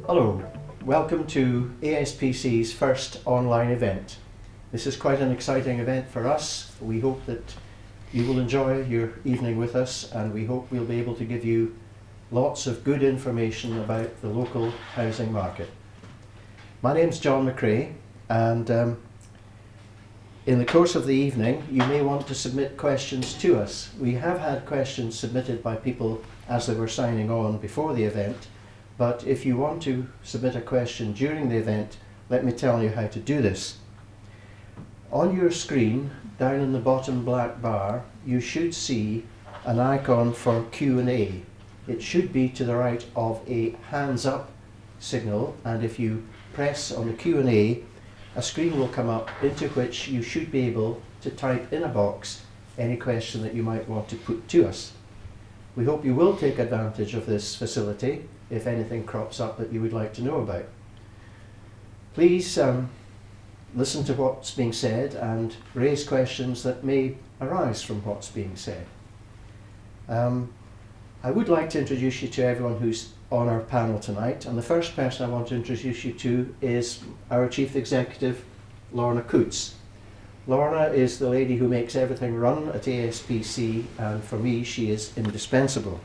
Hello, welcome to ASPC's first online event. This is quite an exciting event for us. We hope that you will enjoy your evening with us, and we hope we'll be able to give you lots of good information about the local housing market. My name's John MacRae, and in the course of the evening you may want to submit questions to us. We have had questions submitted by people as they were signing on before the event, but if you want to submit a question during the event, let me tell you how to do this. On your screen, down in the bottom black bar, you should see an icon for Q&A. It should be to the right of a hands up signal, and if you press on the Q&A, a screen will come up into which you should be able to type in a box any question that you might want to put to us. We hope you will take advantage of this facility if anything crops up that you would like to know about. Please listen to what's being said and raise questions that may arise from what's being said. I would like to introduce you to everyone who's on our panel tonight, and the first person I want to introduce you to is our Chief Executive, Lorna Coutts. Lorna is the lady who makes everything run at ASPC, and for me she is indispensable.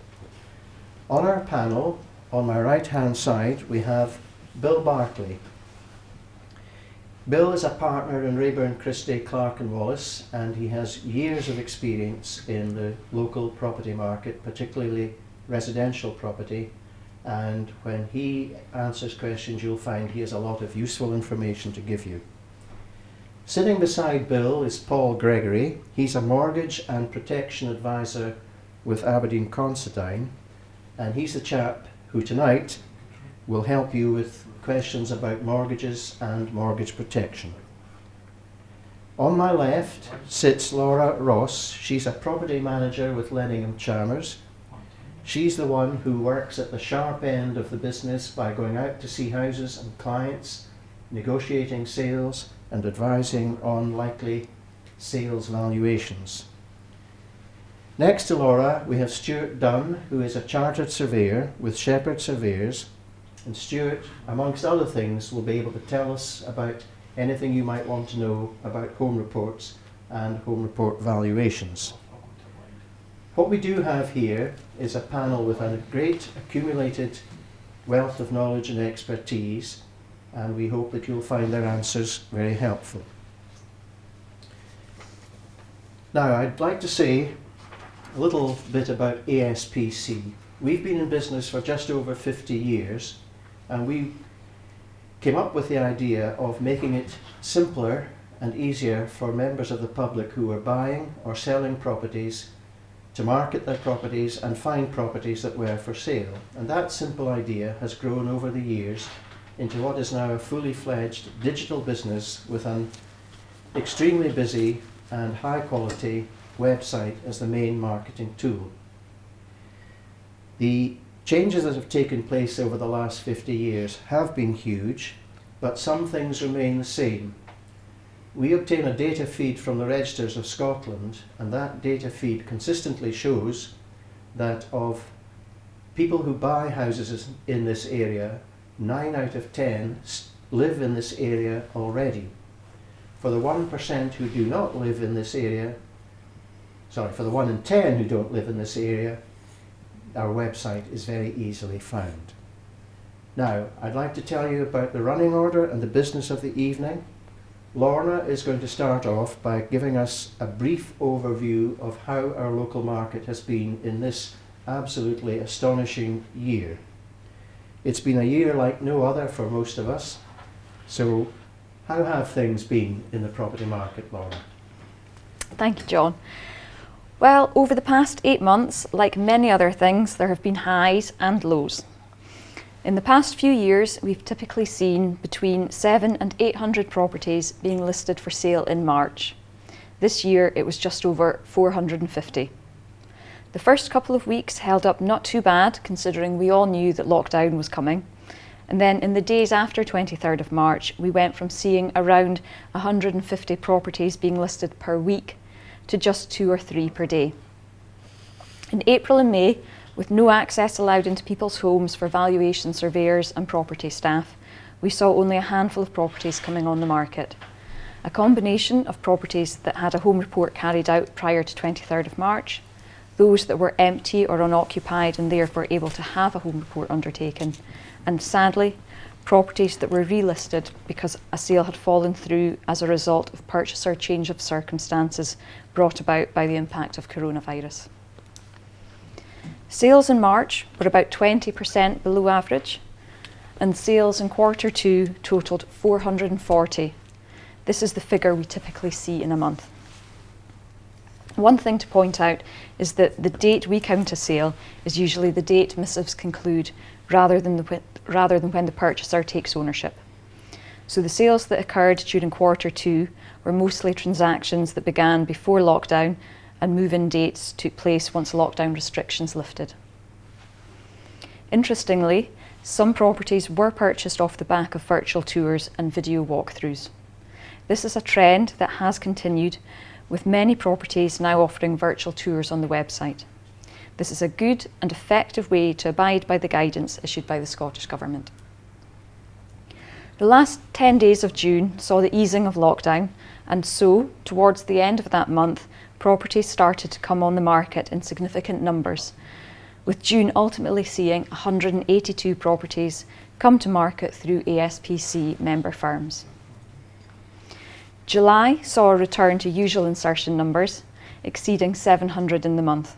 On our panel, on my right hand side, we have Bill Barclay. Bill is a partner in Raeburn, Christie, Clark and Wallace, and he has years of experience in the local property market, particularly residential property, and when he answers questions you'll find he has a lot of useful information to give you. Sitting beside Bill is Paul Gregory. He's a mortgage and protection advisor with Aberdein Considine, and he's the chap who tonight will help you with questions about mortgages and mortgage protection. On my left sits Laura Ross. She's a property manager with Ledingham, Chalmers. She's the one who works at the sharp end of the business by going out to see houses and clients, negotiating sales and advising on likely sales valuations. Next to Laura we have Stuart Dunn, who is a chartered surveyor with Shepherd Surveyors, and Stuart, amongst other things, will be able to tell us about anything you might want to know about home reports and home report valuations. What we do have here is a panel with a great accumulated wealth of knowledge and expertise, and we hope that you'll find their answers very helpful. Now, I'd like to say a little bit about ASPC. We've been in business for just over 50 years, and we came up with the idea of making it simpler and easier for members of the public who are buying or selling properties to market their properties and find properties that were for sale. And that simple idea has grown over the years into what is now a fully fledged digital business with an extremely busy and high quality website as the main marketing tool. The changes that have taken place over the last 50 years have been huge, but some things remain the same. We obtain a data feed from the Registers of Scotland, and that data feed consistently shows that of people who buy houses in this area, 9 out of 10 live in this area already. For the 1% who do not live in this area, for the 1 in 10 who don't live in this area, our website is very easily found. Now, I'd like to tell you about the running order and the business of the evening. Lorna is going to start off by giving us a brief overview of how our local market has been in this absolutely astonishing year. It's been a year like no other for most of us. So, how have things been in the property market, Lorna? Thank you, John. Well, over the past 8 months, like many other things, there have been highs and lows. In the past few years, we've typically seen between 700 and 800 properties being listed for sale in March. This year, it was just over 450. The first couple of weeks held up not too bad, considering we all knew that lockdown was coming. And then in the days after 23rd of March, we went from seeing around 150 properties being listed per week to just 2 or 3 per day. In April and May, With no access allowed into people's homes for valuation surveyors and property staff, we saw only a handful of properties coming on the market. A combination of properties that had a home report carried out prior to 23rd of March, those that were empty or unoccupied and therefore able to have a home report undertaken, and sadly, properties that were relisted because a sale had fallen through as a result of purchaser change of circumstances brought about by the impact of coronavirus. Sales in March were about 20% below average, and sales in quarter 2 totalled 440. This is the figure we typically see in a month. One thing to point out is that the date we count a sale is usually the date missives conclude rather than when the purchaser takes ownership. So the sales that occurred during quarter 2 were mostly transactions that began before lockdown, and move-in dates took place once lockdown restrictions lifted. Interestingly, some properties were purchased off the back of virtual tours and video walkthroughs. This is a trend that has continued, with many properties now offering virtual tours on the website. This is a good and effective way to abide by the guidance issued by the Scottish Government. The last 10 days of June saw the easing of lockdown, and so, towards the end of that month, properties started to come on the market in significant numbers, with June ultimately seeing 182 properties come to market through ASPC member firms. July saw a return to usual insertion numbers, exceeding 700 in the month.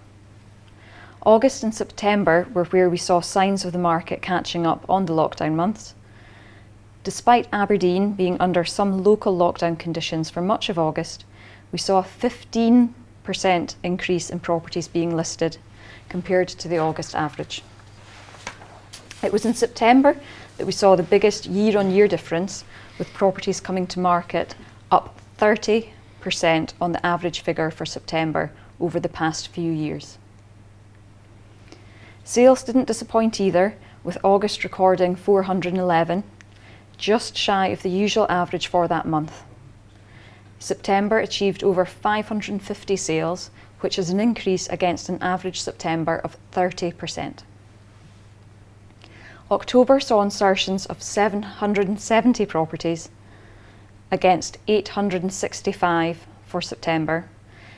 August and September were where we saw signs of the market catching up on the lockdown months. Despite Aberdeen being under some local lockdown conditions for much of August, we saw a 15% increase in properties being listed compared to the August average. It was in September that we saw the biggest year-on-year difference, with properties coming to market up 30% on the average figure for September over the past few years. Sales didn't disappoint either, with August recording 411, just shy of the usual average for that month. September achieved over 550 sales, which is an increase against an average September of 30%. October saw insertions of 770 properties against 865 for September,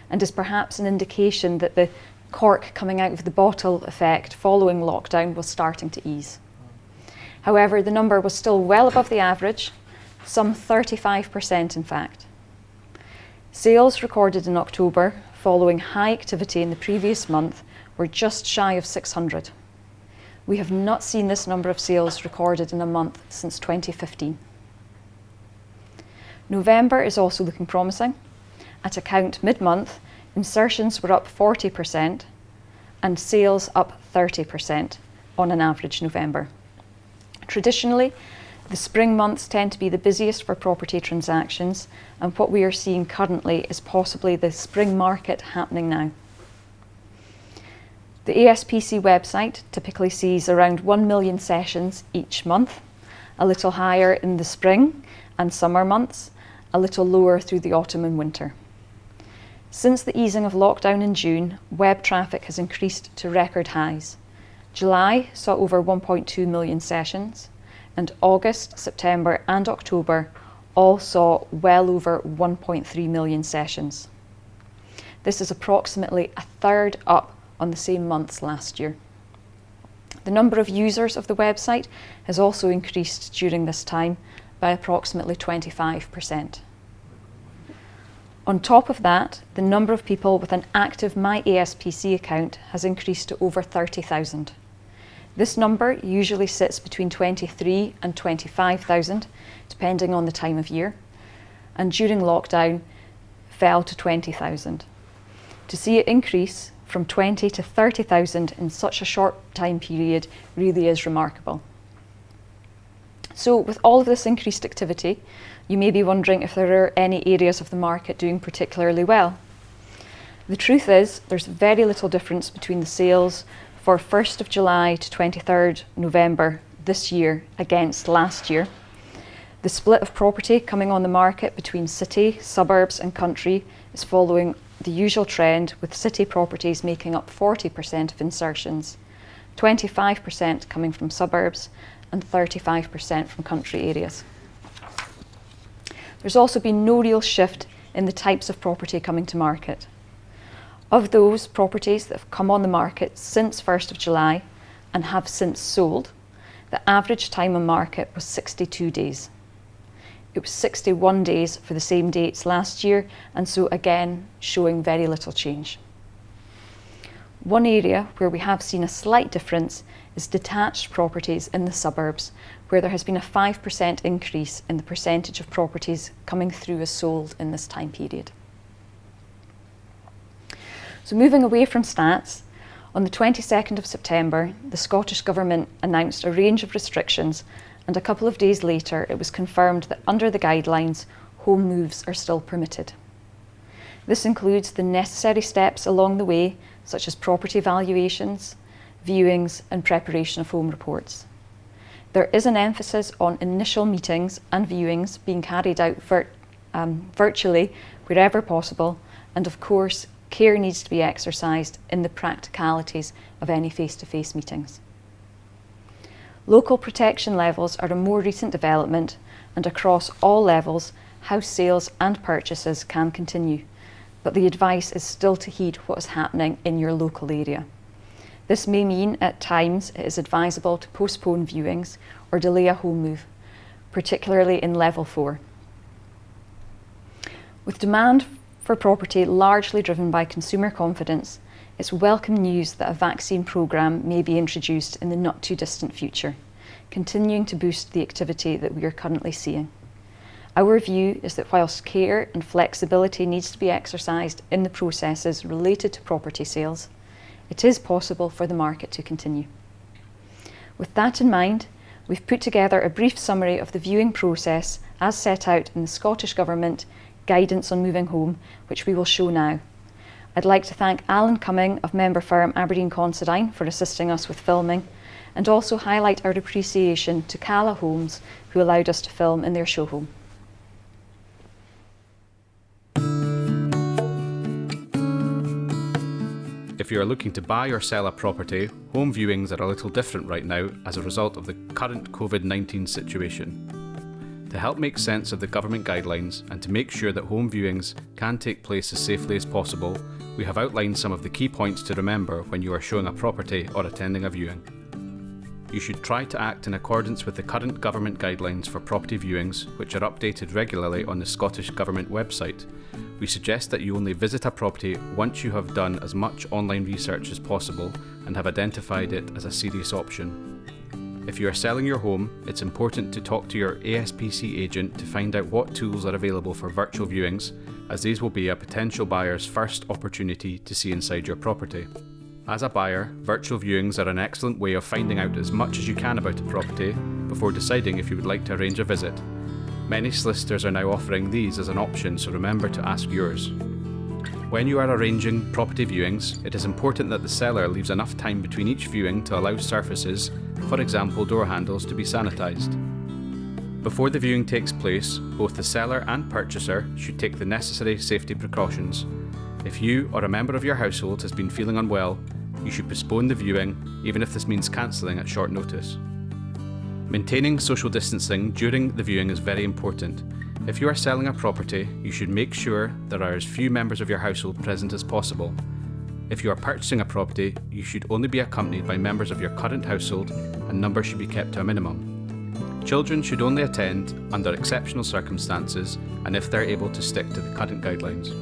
and is perhaps an indication that the cork coming out of the bottle effect following lockdown was starting to ease. However, the number was still well above the average, some 35% in fact. Sales recorded in October, following high activity in the previous month, were just shy of 600. We have not seen this number of sales recorded in a month since 2015. November is also looking promising. At a count mid-month, insertions were up 40% and sales up 30% on an average November. Traditionally, the spring months tend to be the busiest for property transactions, and what we are seeing currently is possibly the spring market happening now. The ASPC website typically sees around 1 million sessions each month, a little higher in the spring and summer months, a little lower through the autumn and winter. Since the easing of lockdown in June, web traffic has increased to record highs. July saw over 1.2 million sessions, and August, September and October all saw well over 1.3 million sessions. This is approximately a third up on the same months last year. The number of users of the website has also increased during this time by approximately 25%. On top of that, the number of people with an active My ASPC account has increased to over 30,000. This number usually sits between 23 and 25,000, depending on the time of year, and during lockdown fell to 20,000. To see it increase from 20 to 30,000 in such a short time period really is remarkable. So with all of this increased activity, you may be wondering if there are any areas of the market doing particularly well. The truth is, there's very little difference between the sales for 1st of July to 23rd November this year against last year. The split of property coming on the market between city, suburbs and country is following the usual trend, with city properties making up 40% of insertions 25% coming from suburbs and 35% from country areas. There's also been no real shift in the types of property coming to market. Of those properties that have come on the market since 1st of July and have since sold, the average time on market was 62 days. It was 61 days for the same dates last year, and so again showing very little change. One area where we have seen a slight difference is detached properties in the suburbs, where there has been a 5% increase in the percentage of properties coming through as sold in this time period. So moving away from stats, on the 22nd of September, the Scottish Government announced a range of restrictions, and a couple of days later it was confirmed that under the guidelines, home moves are still permitted. This includes the necessary steps along the way, such as property valuations, viewings and preparation of home reports. There is an emphasis on initial meetings and viewings being carried out virtually wherever possible, and of course care needs to be exercised in the practicalities of any face-to-face meetings. Local protection levels are a more recent development, and across all levels house sales and purchases can continue, but the advice is still to heed what is happening in your local area. This may mean at times it is advisable to postpone viewings or delay a home move, particularly in level 4. With demand for property largely driven by consumer confidence, it's welcome news that a vaccine programme may be introduced in the not too distant future, continuing to boost the activity that we are currently seeing. Our view is that whilst care and flexibility needs to be exercised in the processes related to property sales, it is possible for the market to continue. With that in mind, we've put together a brief summary of the viewing process as set out in the Scottish Government Guidance on Moving Home, which we will show now. I'd like to thank Alan Cumming of member firm Aberdein Considine for assisting us with filming, and also highlight our appreciation to Cala Homes, who allowed us to film in their show home. If you are looking to buy or sell a property, home viewings are a little different right now as a result of the current COVID-19 situation. To help make sense of the government guidelines and to make sure that home viewings can take place as safely as possible, we have outlined some of the key points to remember when you are showing a property or attending a viewing. You should try to act in accordance with the current government guidelines for property viewings, which are updated regularly on the Scottish Government website. We suggest that you only visit a property once you have done as much online research as possible and have identified it as a serious option. If you are selling your home, it's important to talk to your ASPC agent to find out what tools are available for virtual viewings, as these will be a potential buyer's first opportunity to see inside your property. As a buyer, virtual viewings are an excellent way of finding out as much as you can about a property before deciding if you would like to arrange a visit. Many solicitors are now offering these as an option, so remember to ask yours. When you are arranging property viewings, it is important that the seller leaves enough time between each viewing to allow surfaces, for example door handles, to be sanitised. Before the viewing takes place, both the seller and purchaser should take the necessary safety precautions. If you or a member of your household has been feeling unwell, you should postpone the viewing, even if this means cancelling at short notice. Maintaining social distancing during the viewing is very important. If you are selling a property, you should make sure there are as few members of your household present as possible. If you are purchasing a property, you should only be accompanied by members of your current household, and numbers should be kept to a minimum. Children should only attend under exceptional circumstances and if they're able to stick to the current guidelines.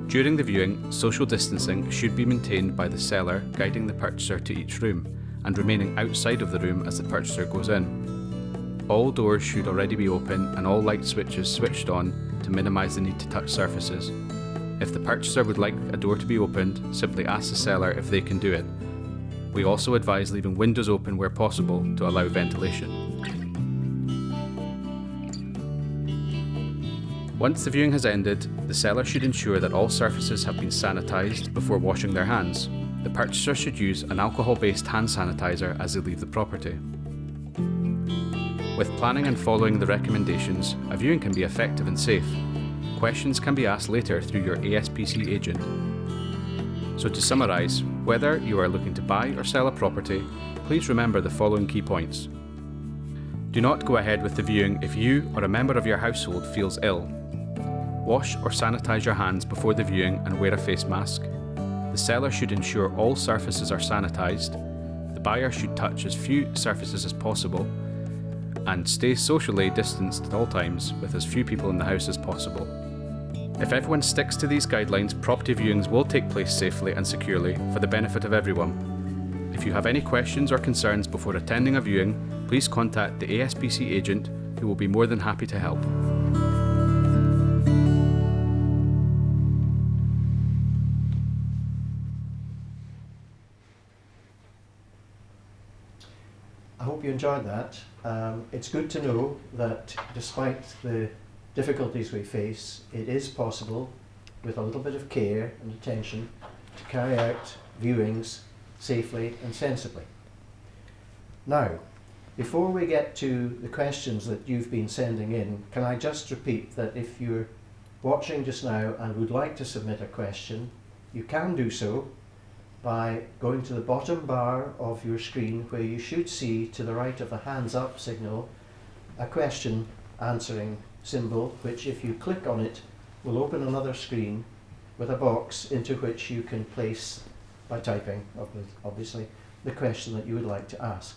During the viewing, social distancing should be maintained by the seller guiding the purchaser to each room and remaining outside of the room as the purchaser goes in. All doors should already be open and all light switches switched on to minimise the need to touch surfaces. If the purchaser would like a door to be opened, simply ask the seller if they can do it. We also advise leaving windows open where possible to allow ventilation. Once the viewing has ended, the seller should ensure that all surfaces have been sanitised before washing their hands. The purchaser should use an alcohol-based hand sanitizer as they leave the property. With planning and following the recommendations, a viewing can be effective and safe. Questions can be asked later through your ASPC agent. So to summarise, whether you are looking to buy or sell a property, please remember the following key points. Do not go ahead with the viewing if you or a member of your household feels ill. Wash or sanitise your hands before the viewing and wear a face mask. The seller should ensure all surfaces are sanitised. The buyer should touch as few surfaces as possible and stay socially distanced at all times with as few people in the house as possible. If everyone sticks to these guidelines, property viewings will take place safely and securely for the benefit of everyone. If you have any questions or concerns before attending a viewing, please contact the ASPC agent who will be more than happy to help. I hope you enjoyed that. It's good to know that despite the difficulties we face, it is possible, with a little bit of care and attention, to carry out viewings safely and sensibly. Now, before we get to the questions that you've been sending in, can I just repeat that if you're watching just now and would like to submit a question, you can do so by going to the bottom bar of your screen, where you should see to the right of the hands up signal a question answering symbol, which if you click on it will open another screen with a box into which you can place, by typing obviously, the question that you would like to ask.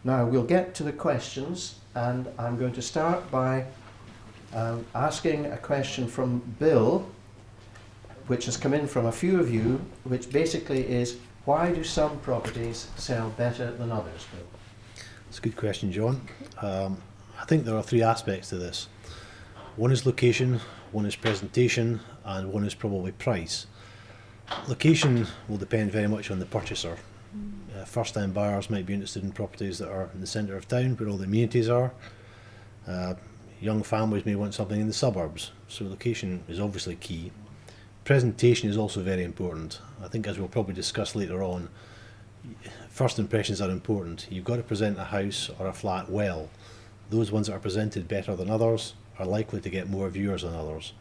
Now we'll get to the questions, and I'm going to start by asking a question from Bill, which has come in from a few of you, which basically is, why do some properties sell better than others, Bill? That's a good question, John. I think there are three aspects to this. One is location, one is presentation, and one is probably price. Location will depend very much on the purchaser. First-time buyers might be interested in properties that are in the centre of town, where all the amenities are. Young families may want something in the suburbs, so location is obviously key. Presentation is also very important. I think, as we'll probably discuss later on, first impressions are important. You've got to present a house or a flat well. Those ones that are presented better than others are likely to get more viewers than others.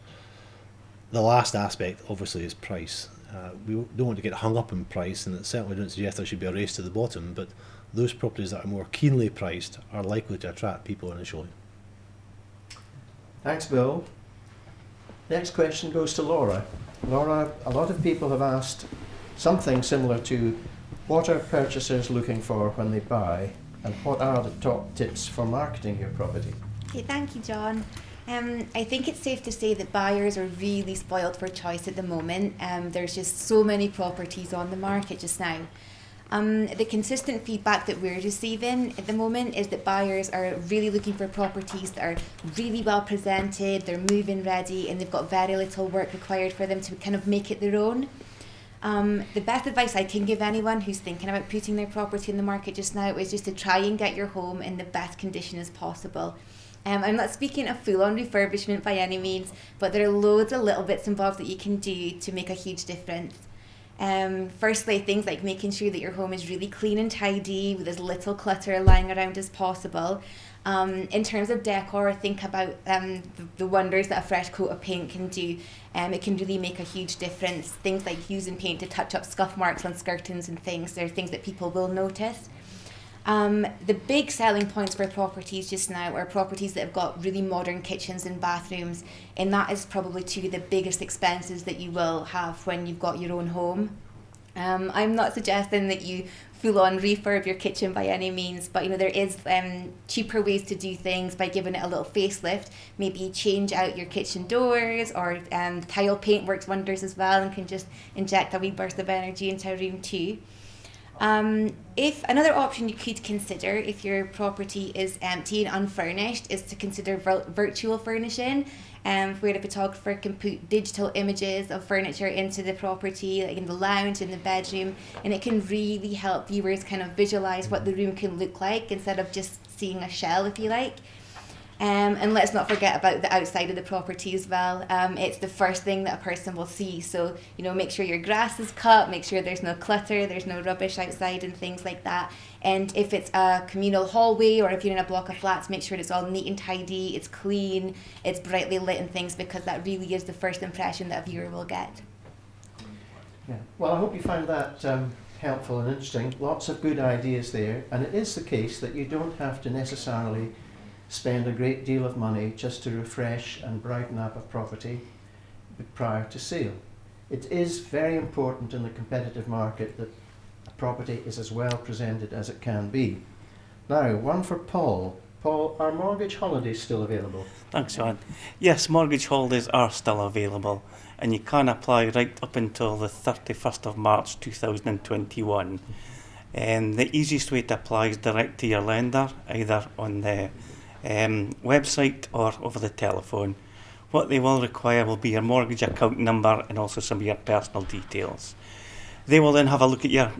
The last aspect, obviously, is price. We don't want to get hung up on price, and it certainly don't suggest there should be a race to the bottom, but those properties that are more keenly priced are likely to attract people initially. Thanks, Bill. Next question goes to Laura. Laura, a lot of people have asked something similar to, what are purchasers looking for when they buy, and what are the top tips for marketing your property? Okay, thank you, John. I think it's safe to say that buyers are really spoiled for choice at the moment. There's just so many properties on the market just now. The consistent feedback that we're receiving at the moment is that buyers are really looking for properties that are really well presented, they're move-in ready, and they've got very little work required for them to kind of make it their own. The best advice I can give anyone who's thinking about putting their property in the market just now is just to try and get your home in the best condition as possible. I'm not speaking of full-on refurbishment by any means, but there are loads of little bits and bobs that you can do to make a huge difference. Firstly, things like making sure that your home is really clean and tidy with as little clutter lying around as possible. In terms of decor, think about the wonders that a fresh coat of paint can do. It can really make a huge difference. Things like using paint to touch up scuff marks on skirtings and things, they're things that people will notice. The big selling points for properties just now are properties that have got really modern kitchens and bathrooms, and that is probably two of the biggest expenses that you will have when you've got your own home. I'm not suggesting that you full-on refurb your kitchen by any means, but there is cheaper ways to do things by giving it a little facelift. Maybe change out your kitchen doors, or tile paint works wonders as well and can just inject a wee burst of energy into a room too. If another option you could consider if your property is empty and unfurnished is to consider virtual furnishing, where the photographer can put digital images of furniture into the property, like in the lounge, in the bedroom, and it can really help viewers kind of visualise what the room can look like instead of just seeing a shell, if you like. And let's not forget about the outside of the property as well. It's the first thing that a person will see. So, make sure your grass is cut, make sure there's no clutter, there's no rubbish outside and things like that. And if it's a communal hallway or if you're in a block of flats, make sure it's all neat and tidy, it's clean, it's brightly lit and things, because that really is the first impression that a viewer will get. Yeah. Well, I hope you found that helpful and interesting. Lots of good ideas there, and it is the case that you don't have to necessarily spend a great deal of money just to refresh and brighten up a property prior to sale. It is very important in the competitive market that a property is as well presented as it can be. Now, one for Paul. Paul, are mortgage holidays still available? Thanks, John. Yes, mortgage holidays are still available, and you can apply right up until the 31st of March 2021. And the easiest way to apply is direct to your lender, either on the website or over the telephone. What they will require will be your mortgage account number and also some of your personal details. They will then have a look at your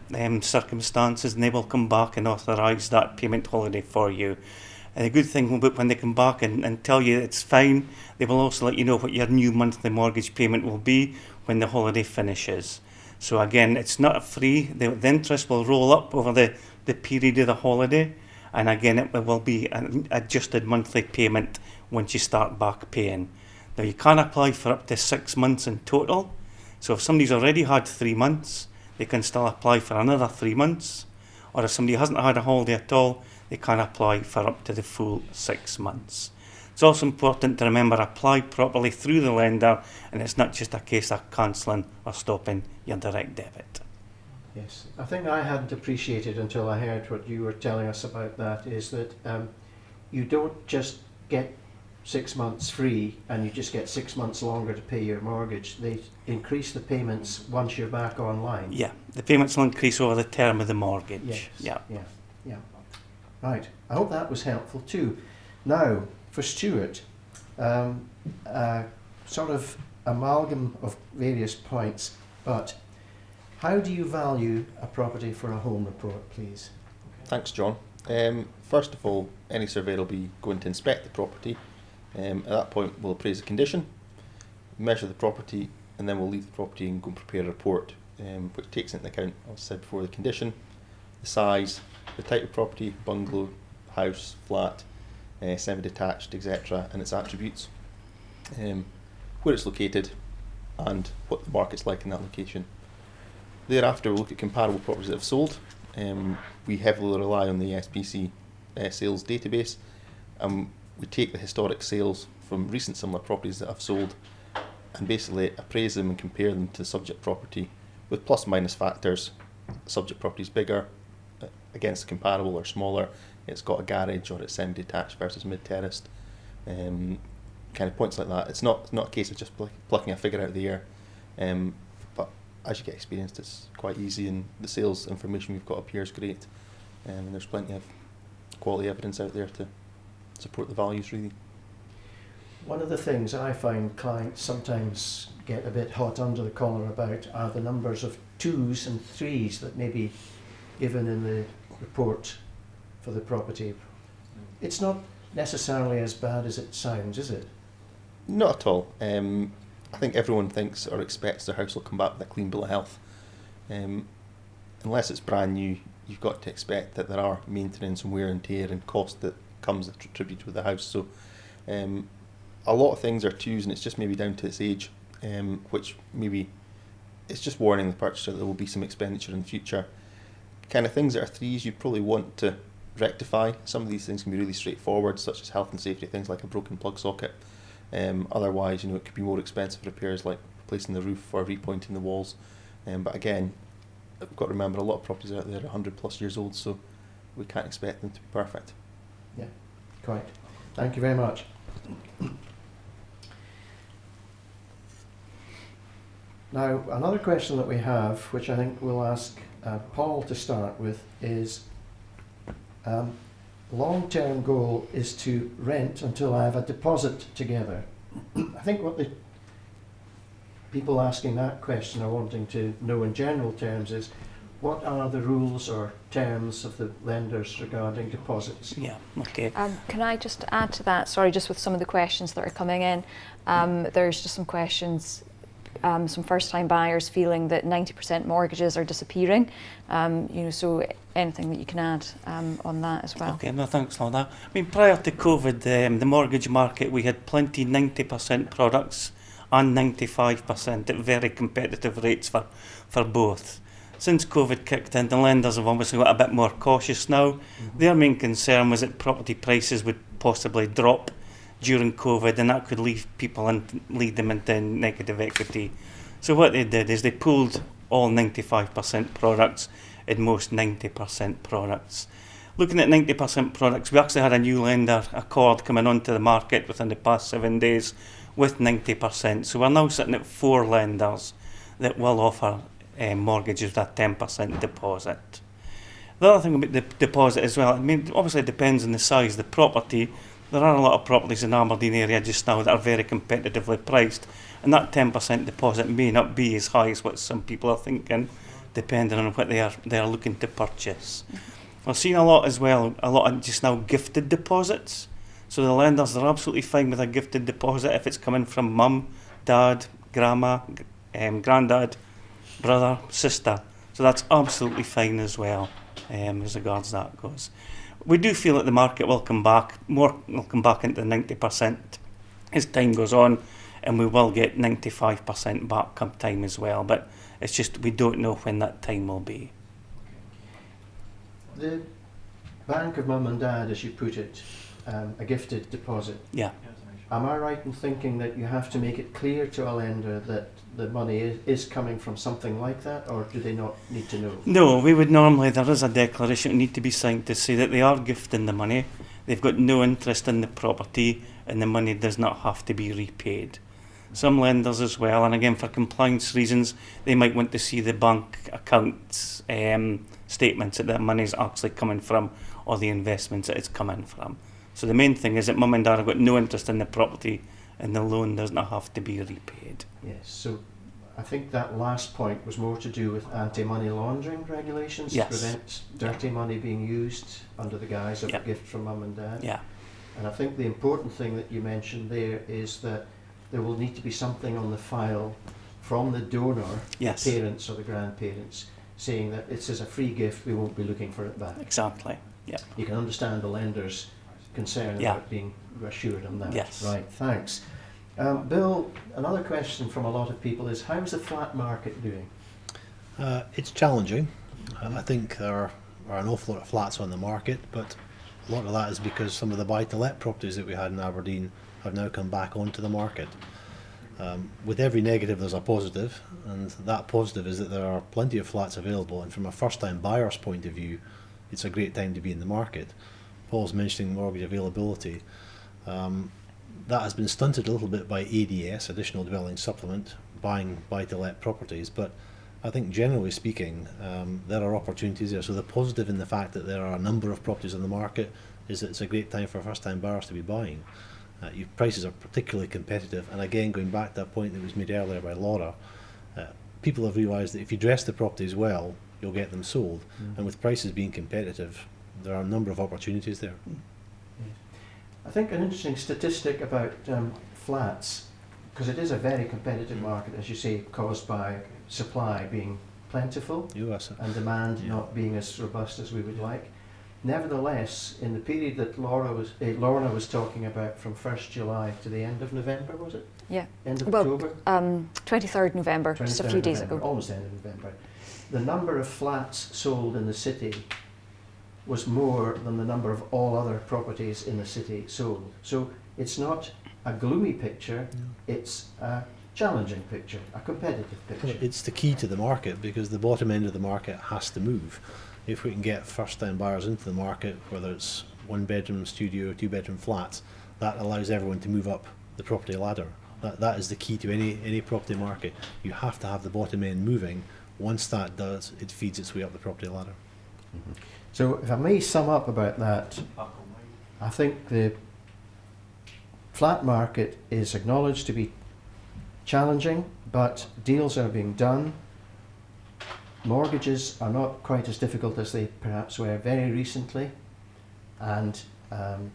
circumstances, and they will come back and authorise that payment holiday for you. And the good thing about when they come back and tell you it's fine, they will also let you know what your new monthly mortgage payment will be when the holiday finishes. So again, it's not free. The interest will roll up over the period of the holiday. And again, it will be an adjusted monthly payment once you start back paying. Now, you can apply for up to 6 months in total. So if somebody's already had 3 months, they can still apply for another 3 months. Or if somebody hasn't had a holiday at all, they can apply for up to the full 6 months. It's also important to remember, apply properly through the lender, and it's not just a case of cancelling or stopping your direct debit. Yes, I think I hadn't appreciated until I heard what you were telling us about that, is that you don't just get 6 months free and you just get 6 months longer to pay your mortgage. They increase the payments once you're back online. Yeah, the payments will increase over the term of the mortgage. Yes. Yeah. Right, I hope that was helpful too. Now, for Stuart, sort of amalgam of various points, but how do you value a property for a home report, please? Thanks, John. First of all, any surveyor will be going to inspect the property. At that point, we'll appraise the condition, measure the property, and then we'll leave the property and go and prepare a report, which takes into account, as I said before, the condition, the size, the type of property, bungalow, house, flat, semi-detached, etc., and its attributes, where it's located, and what the market's like in that location. Thereafter, we'll look at comparable properties that have sold. We heavily rely on the ASPC sales database, and we take the historic sales from recent similar properties that have sold and basically appraise them and compare them to the subject property with plus minus factors. The subject property is bigger against comparable or smaller, it's got a garage or it's semi-detached versus mid-terraced, kind of points like that. It's not a case of just plucking a figure out of the air, but as you get experienced, it's quite easy, and the sales information we've got up here is great, and there's plenty of quality evidence out there to support the values, really. One of the things I find clients sometimes get a bit hot under the collar about are the numbers of 2s and 3s that may be given in the report for the property. It's not necessarily as bad as it sounds, is it? Not at all. I think everyone thinks or expects their house will come back with a clean bill of health. Unless it's brand new, you've got to expect that there are maintenance and wear and tear and cost that comes attributed with the house. So a lot of things are 2s, and it's just maybe down to its age, which maybe it's just warning the purchaser that there will be some expenditure in the future. Kind of things that are 3s you'd probably want to rectify. Some of these things can be really straightforward, such as health and safety things like a broken plug socket. Otherwise, it could be more expensive repairs like replacing the roof or repointing the walls. But again, we've got to remember a lot of properties out there are 100 plus years old, so we can't expect them to be perfect. Yeah, quite. Thank you very much. Now, another question that we have, which I think we'll ask Paul to start with, is long-term goal is to rent until I have a deposit together. I think what the people asking that question are wanting to know in general terms is, what are the rules or terms of the lenders regarding deposits? Yeah, okay. Can I just add to that? Sorry, just with some of the questions that are coming in. There's just some questions, some first-time buyers feeling that 90% mortgages are disappearing. So anything that you can add on that as well. Okay, no, thanks, Lorna. I mean, prior to COVID, the mortgage market, we had plenty 90% products and 95% at very competitive rates for both. Since COVID kicked in, the lenders have obviously got a bit more cautious now. Their main concern was that property prices would possibly drop during COVID, and that could lead them into negative equity. So what they did is they pulled all 95% products and most 90% products. Looking at 90% products, we actually had a new lender, Accord, coming onto the market within the past 7 days with 90%. So we're now sitting at 4 lenders that will offer mortgages with a 10% deposit. The other thing about the deposit as well, I mean, obviously it depends on the size of the property. There are a lot of properties in the Aberdeen area just now that are very competitively priced, and that 10% deposit may not be as high as what some people are thinking, depending on what they are looking to purchase. We're seeing a lot as well, a lot of just now gifted deposits. So the lenders are absolutely fine with a gifted deposit if it's coming from mum, dad, grandma, granddad, brother, sister. So that's absolutely fine as well, as regards that goes. We do feel that the market will come back, more will come back into 90% as time goes on, and we will get 95% back come time as well. But it's just we don't know when that time will be. The bank of mum and dad, as you put it, a gifted deposit. Yeah. Am I right in thinking that you have to make it clear to a lender that the money is coming from something like that, or do they not need to know? No, we would normally, there is a declaration that need to be signed to say that they are gifting the money, they've got no interest in the property, and the money does not have to be repaid. Some lenders as well, and again for compliance reasons, they might want to see the bank accounts statements that the money is actually coming from, or the investments that it's coming from. So the main thing is that mum and dad have got no interest in the property, and the loan does not have to be repaid. Yes, so I think that last point was more to do with anti-money laundering regulations, Yes. to prevent dirty money being used under the guise of Yep. a gift from mum and dad. Yeah. And I think the important thing that you mentioned there is that there will need to be something on the file from the donor, Yes. the parents or the grandparents, saying that this is a free gift, we won't be looking for it back. Exactly. Yeah. You can understand the lender's concern Yeah. about being assured on that. Yes. Right, thanks. Bill, another question from a lot of people is, how's the flat market doing? It's challenging. I think there are an awful lot of flats on the market, but a lot of that is because some of the buy-to-let properties that we had in Aberdeen have now come back onto the market. With every negative there's a positive, and that positive is that there are plenty of flats available, and from a first-time buyer's point of view, it's a great time to be in the market. Paul's mentioning mortgage availability. That has been stunted a little bit by ADS, Additional Dwelling Supplement, buying buy-to-let properties, but I think generally speaking there are opportunities there. So the positive in the fact that there are a number of properties on the market is that it's a great time for first-time buyers to be buying. Your prices are particularly competitive, and again going back to a point that was made earlier by Laura, people have realised that if you dress the properties well, you'll get them sold, and with prices being competitive, there are a number of opportunities there. I think an interesting statistic about flats, because it is a very competitive market, as you say, caused by supply being plentiful and demand not being as robust as we would like. Nevertheless, in the period that Lorna was talking about, from 1st July to the end of November, was it? Yeah. End of Well, October? 23rd November, just a 23rd few days November, ago. almost end of November. The number of flats sold in the city was more than the number of all other properties in the city sold. So it's not a gloomy picture, it's a challenging picture, a competitive picture. Well, it's the key to the market, because the bottom end of the market has to move. If we can get first-time buyers into the market, whether it's one-bedroom studio or two-bedroom flats, that allows everyone to move up the property ladder. That is the key to any property market. You have to have the bottom end moving. Once that does, it feeds its way up the property ladder. Mm-hmm. So if I may sum up about that, I think the flat market is acknowledged to be challenging, but deals are being done. Mortgages are not quite as difficult as they perhaps were very recently, and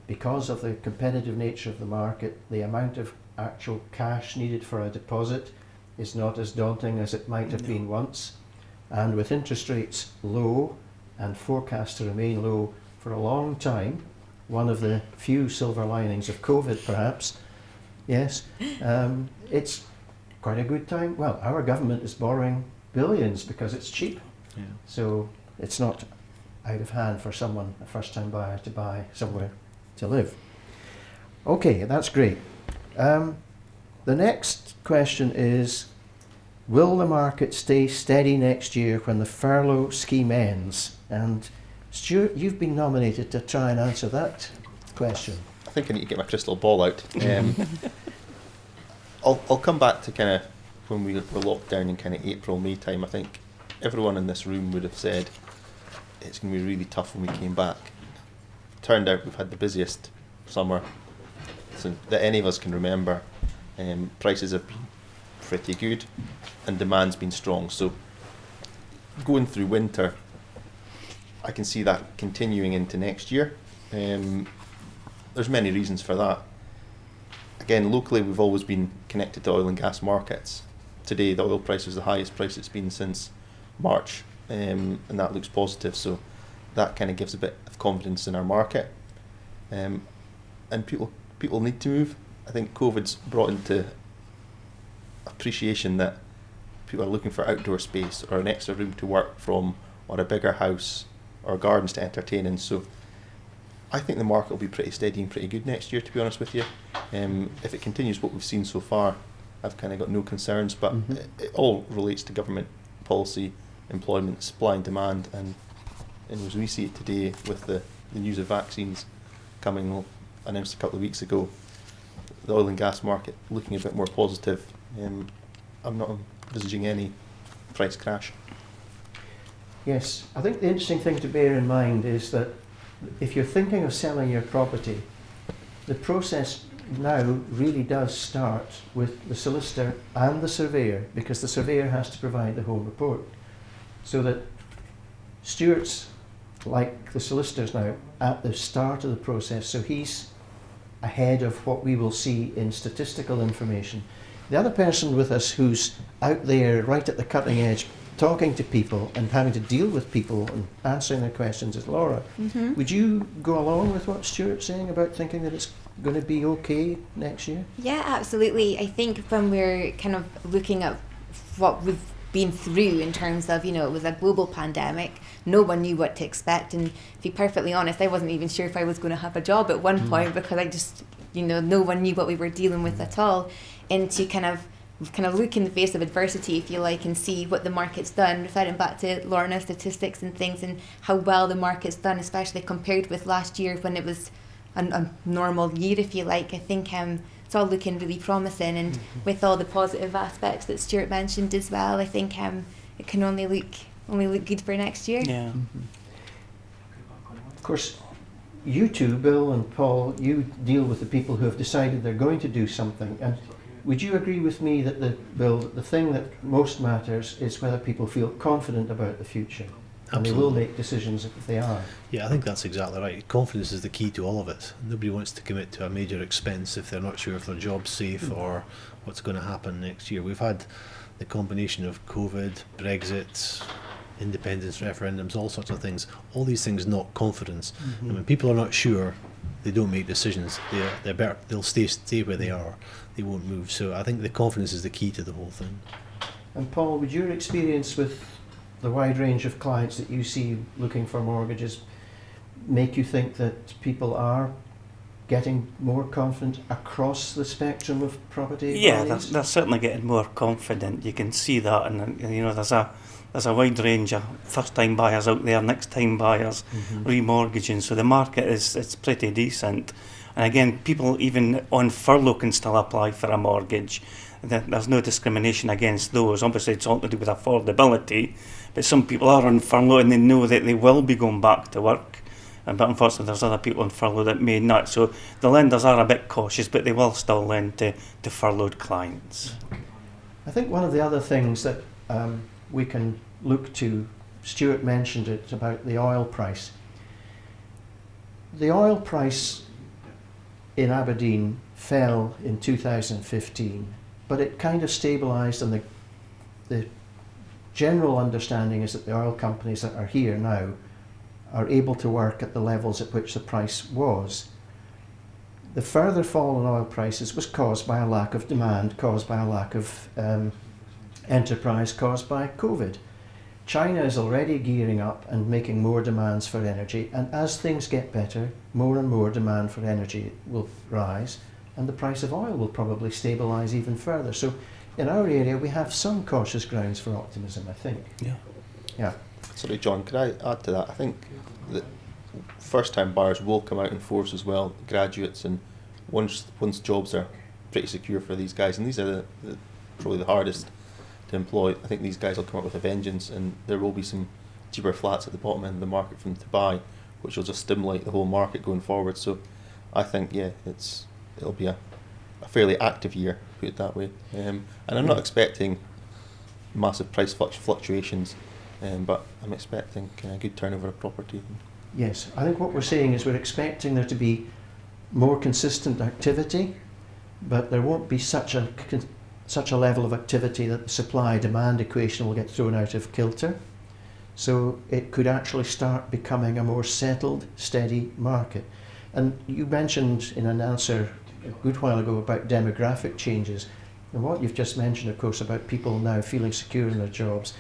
because of the competitive nature of the market, the amount of actual cash needed for a deposit is not as daunting as it might have been once. And with interest rates low and forecast to remain low for a long time, one of the few silver linings of COVID perhaps, yes, it's quite a good time. Well, our government is borrowing billions because it's cheap. Yeah. So it's not out of hand for someone, a first-time buyer, to buy somewhere to live. Okay, that's great. The next question is, will the market stay steady next year when the furlough scheme ends? And Stuart, you've been nominated to try and answer that question. I think I need to get my crystal ball out. I'll come back to kind of when we were locked down in kind of April, May time. I think everyone in this room would have said it's going to be really tough when we came back. Turned out we've had the busiest summer that any of us can remember. Prices have been pretty good and demand's been strong. So going through winter, I can see that continuing into next year. There's many reasons for that. Again, locally we've always been connected to oil and gas markets. Today the oil price is the highest price it's been since March, and that looks positive, so that kind of gives a bit of confidence in our market. And people need to move. I think COVID's brought into appreciation that people are looking for outdoor space or an extra room to work from or a bigger house or gardens to entertain in. So I think the market will be pretty steady and pretty good next year, to be honest with you. If it continues what we've seen so far, I've kind of got no concerns, but it all relates to government policy, employment, supply and demand, and as we see it today with the news of vaccines coming, announced a couple of weeks ago, the oil and gas market looking a bit more positive. I'm not envisaging any price crash. Yes, I think the interesting thing to bear in mind is that if you're thinking of selling your property, the process now really does start with the solicitor and the surveyor, because the surveyor has to provide the home report. So that Stuart's like the solicitors now at the start of the process, so he's ahead of what we will see in statistical information. The other person with us who's out there right at the cutting edge talking to people and having to deal with people and answering their questions is Laura. Mm-hmm. Would you go along with what Stuart's saying about thinking that it's going to be okay next year? Yeah, absolutely. I think when we're kind of looking at what we've been through in terms of, it was a global pandemic, no one knew what to expect, and to be perfectly honest, I wasn't even sure if I was going to have a job at one point, because I just, no one knew what we were dealing with at all. And to kind of look in the face of adversity, if you like, and see what the market's done, referring back to Lorna's statistics and things, and how well the market's done, especially compared with last year when it was a normal year, if you like. I think it's all looking really promising, and with all the positive aspects that Stuart mentioned as well, I think it can only look good for next year. Yeah. Of course, you two, Bill and Paul, you deal with the people who have decided they're going to do something, and would you agree with me that the thing that most matters is whether people feel confident about the future? And they will make decisions if they are. Yeah, I think that's exactly right. Confidence is the key to all of it. Nobody wants to commit to a major expense if they're not sure if their job's safe or what's going to happen next year. We've had the combination of COVID, Brexit, independence referendums, all sorts of things. All these things knock confidence. And when people are not sure, they don't make decisions. They'll stay where they are. They won't move. So I think the confidence is the key to the whole thing. And Paul, would your experience with the wide range of clients that you see looking for mortgages make you think that people are getting more confident across the spectrum of property values? They're certainly getting more confident. You can see that, and there's a wide range of first-time buyers out there, next-time buyers, remortgaging. So the market it's pretty decent. And again, people even on furlough can still apply for a mortgage. There's no discrimination against those. Obviously, it's all to do with affordability, but some people are on furlough and they know that they will be going back to work. But unfortunately, there's other people on furlough that may not. So the lenders are a bit cautious, but they will still lend to furloughed clients. I think one of the other things that we can look to, Stuart mentioned it about the oil price. The oil price in Aberdeen fell in 2015, but it kind of stabilised, and the general understanding is that the oil companies that are here now are able to work at the levels at which the price was. the further fall in oil prices was caused by a lack of demand, caused by a lack of enterprise, caused by COVID. China is already gearing up and making more demands for energy, and as things get better, more and more demand for energy will rise, and the price of oil will probably stabilise even further. So in our area we have some cautious grounds for optimism, I think. Yeah. Sorry, John, could I add to that? I think that first-time buyers will come out in force as well, graduates, and once jobs are pretty secure for these guys, and these are probably the hardest to employ, I think these guys will come up with a vengeance, and there will be some cheaper flats at the bottom end of the market for them to buy, which will just stimulate the whole market going forward. So I think, yeah, it'll be a fairly active year, put it that way. And I'm not expecting massive price fluctuations, but I'm expecting good turnover of property. Yes, I think what we're saying is we're expecting there to be more consistent activity, but there won't be such a level of activity that the supply-demand equation will get thrown out of kilter. So it could actually start becoming a more settled, steady market. And you mentioned in an answer a good while ago about demographic changes. And what you've just mentioned, of course, about people now feeling secure in their jobs.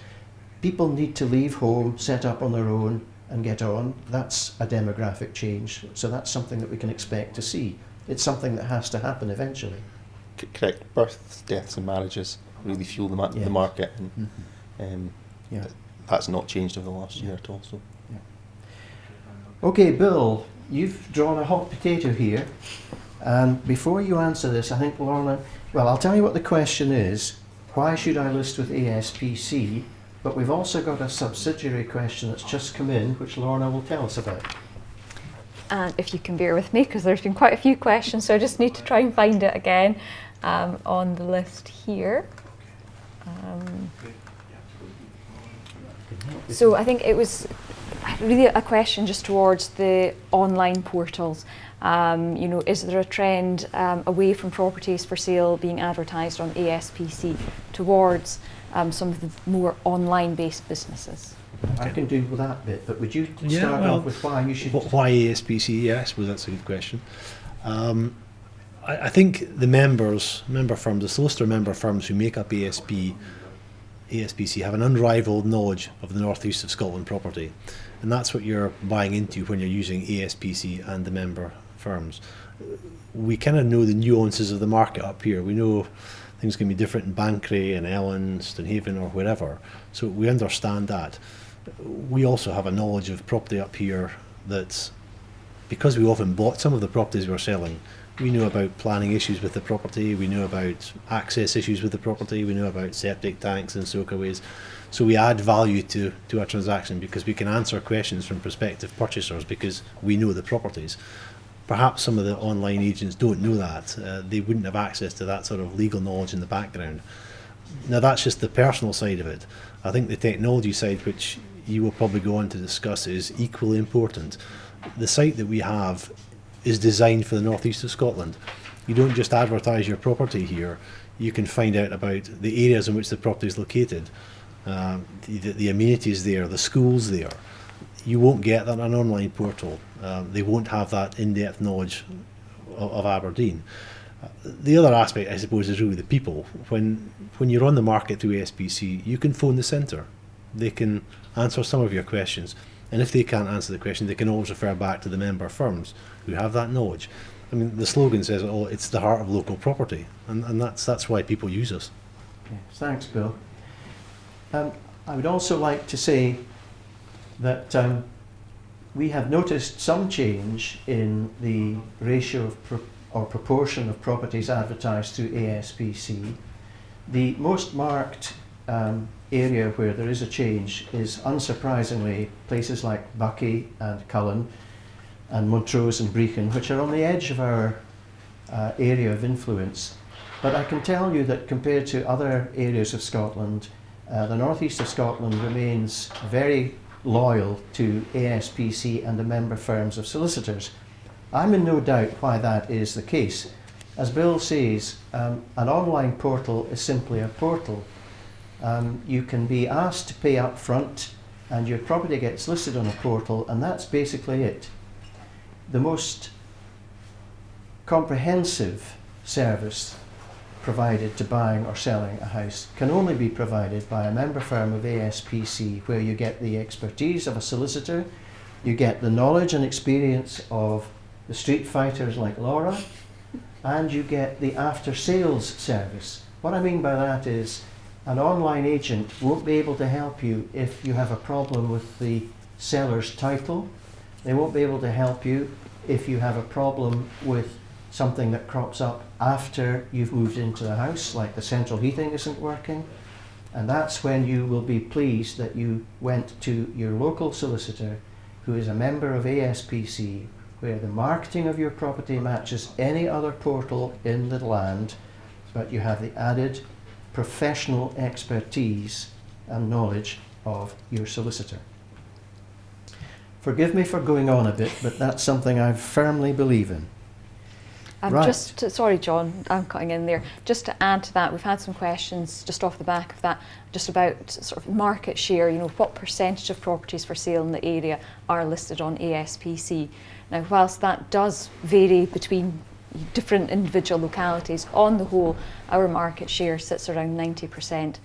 People need to leave home, set up on their own and get on. That's a demographic change. So that's something that we can expect to see. It's something that has to happen eventually. Correct. Births, deaths and marriages really fuel the market, and that's not changed over the last year at all. So. Yeah. Okay, Bill, you've drawn a hot potato here, and before you answer this, I think Lorna, well, I'll tell you what the question is. Why should I list with ASPC? But we've also got a subsidiary question that's just come in, which Lorna will tell us about. And if you can bear with me, because there's been quite a few questions, so I just need to try and find it again on the list here. So I think it was really a question just towards the online portals. Is there a trend away from properties for sale being advertised on ASPC towards some of the more online-based businesses? I can do with that bit, but would you start off with why you should... Why ASPC? Yeah, I suppose that's a good question. I think the member firms, the solicitor member firms who make up ASPC have an unrivaled knowledge of the North East of Scotland property, and that's what you're buying into when you're using ASPC and the member firms. We kind of know the nuances of the market up here. We know things can be different in Barclay and Ellen, Stonehaven or wherever, so we understand that. We also have a knowledge of property up here that's, because we often bought some of the properties we're selling, we know about planning issues with the property, we know about access issues with the property, we know about septic tanks and soakaways. So we add value to our transaction because we can answer questions from prospective purchasers because we know the properties. Perhaps some of the online agents don't know that. They wouldn't have access to that sort of legal knowledge in the background. Now that's just the personal side of it. I think the technology side, which you will probably go on to discuss, is equally important. The site that we have is designed for the North East of Scotland. You don't just advertise your property here, you can find out about the areas in which the property is located, the amenities there, the schools there. You won't get that on an online portal. They won't have that in-depth knowledge of Aberdeen. The other aspect, I suppose, is really the people. When you're on the market through ASPC, you can phone the centre. They can answer some of your questions, and if they can't answer the question, they can always refer back to the member firms who have that knowledge. I mean, the slogan says, "Oh, it's the heart of local property," and that's why people use us. Okay. Thanks, Bill. I would also like to say that we have noticed some change in the ratio of or proportion of properties advertised through ASPC. The most marked area where there is a change is, unsurprisingly, places like Buckie and Cullen and Montrose and Brechin, which are on the edge of our area of influence. But I can tell you that compared to other areas of Scotland, the North East of Scotland remains very loyal to ASPC and the member firms of solicitors. I'm in no doubt why that is the case. As Bill says, an online portal is simply a portal. You can be asked to pay up front and your property gets listed on a portal, and that's basically it. The most comprehensive service provided to buying or selling a house can only be provided by a member firm of ASPC, where you get the expertise of a solicitor, you get the knowledge and experience of the street fighters like Laura, and you get the after sales service. What I mean by that is an online agent won't be able to help you if you have a problem with the seller's title. They won't be able to help you if you have a problem with something that crops up after you've moved into the house, like the central heating isn't working. And that's when you will be pleased that you went to your local solicitor, who is a member of ASPC, where the marketing of your property matches any other portal in the land, but you have the added professional expertise and knowledge of your solicitor. Forgive me for going on a bit, but that's something I firmly believe in. Right. Sorry, John, I'm cutting in there. Just to add to that, we've had some questions just off the back of that, just about sort of market share. You know, what percentage of properties for sale in the area are listed on ASPC? Now, whilst that does vary between different individual localities, on the whole, our market share sits around 90%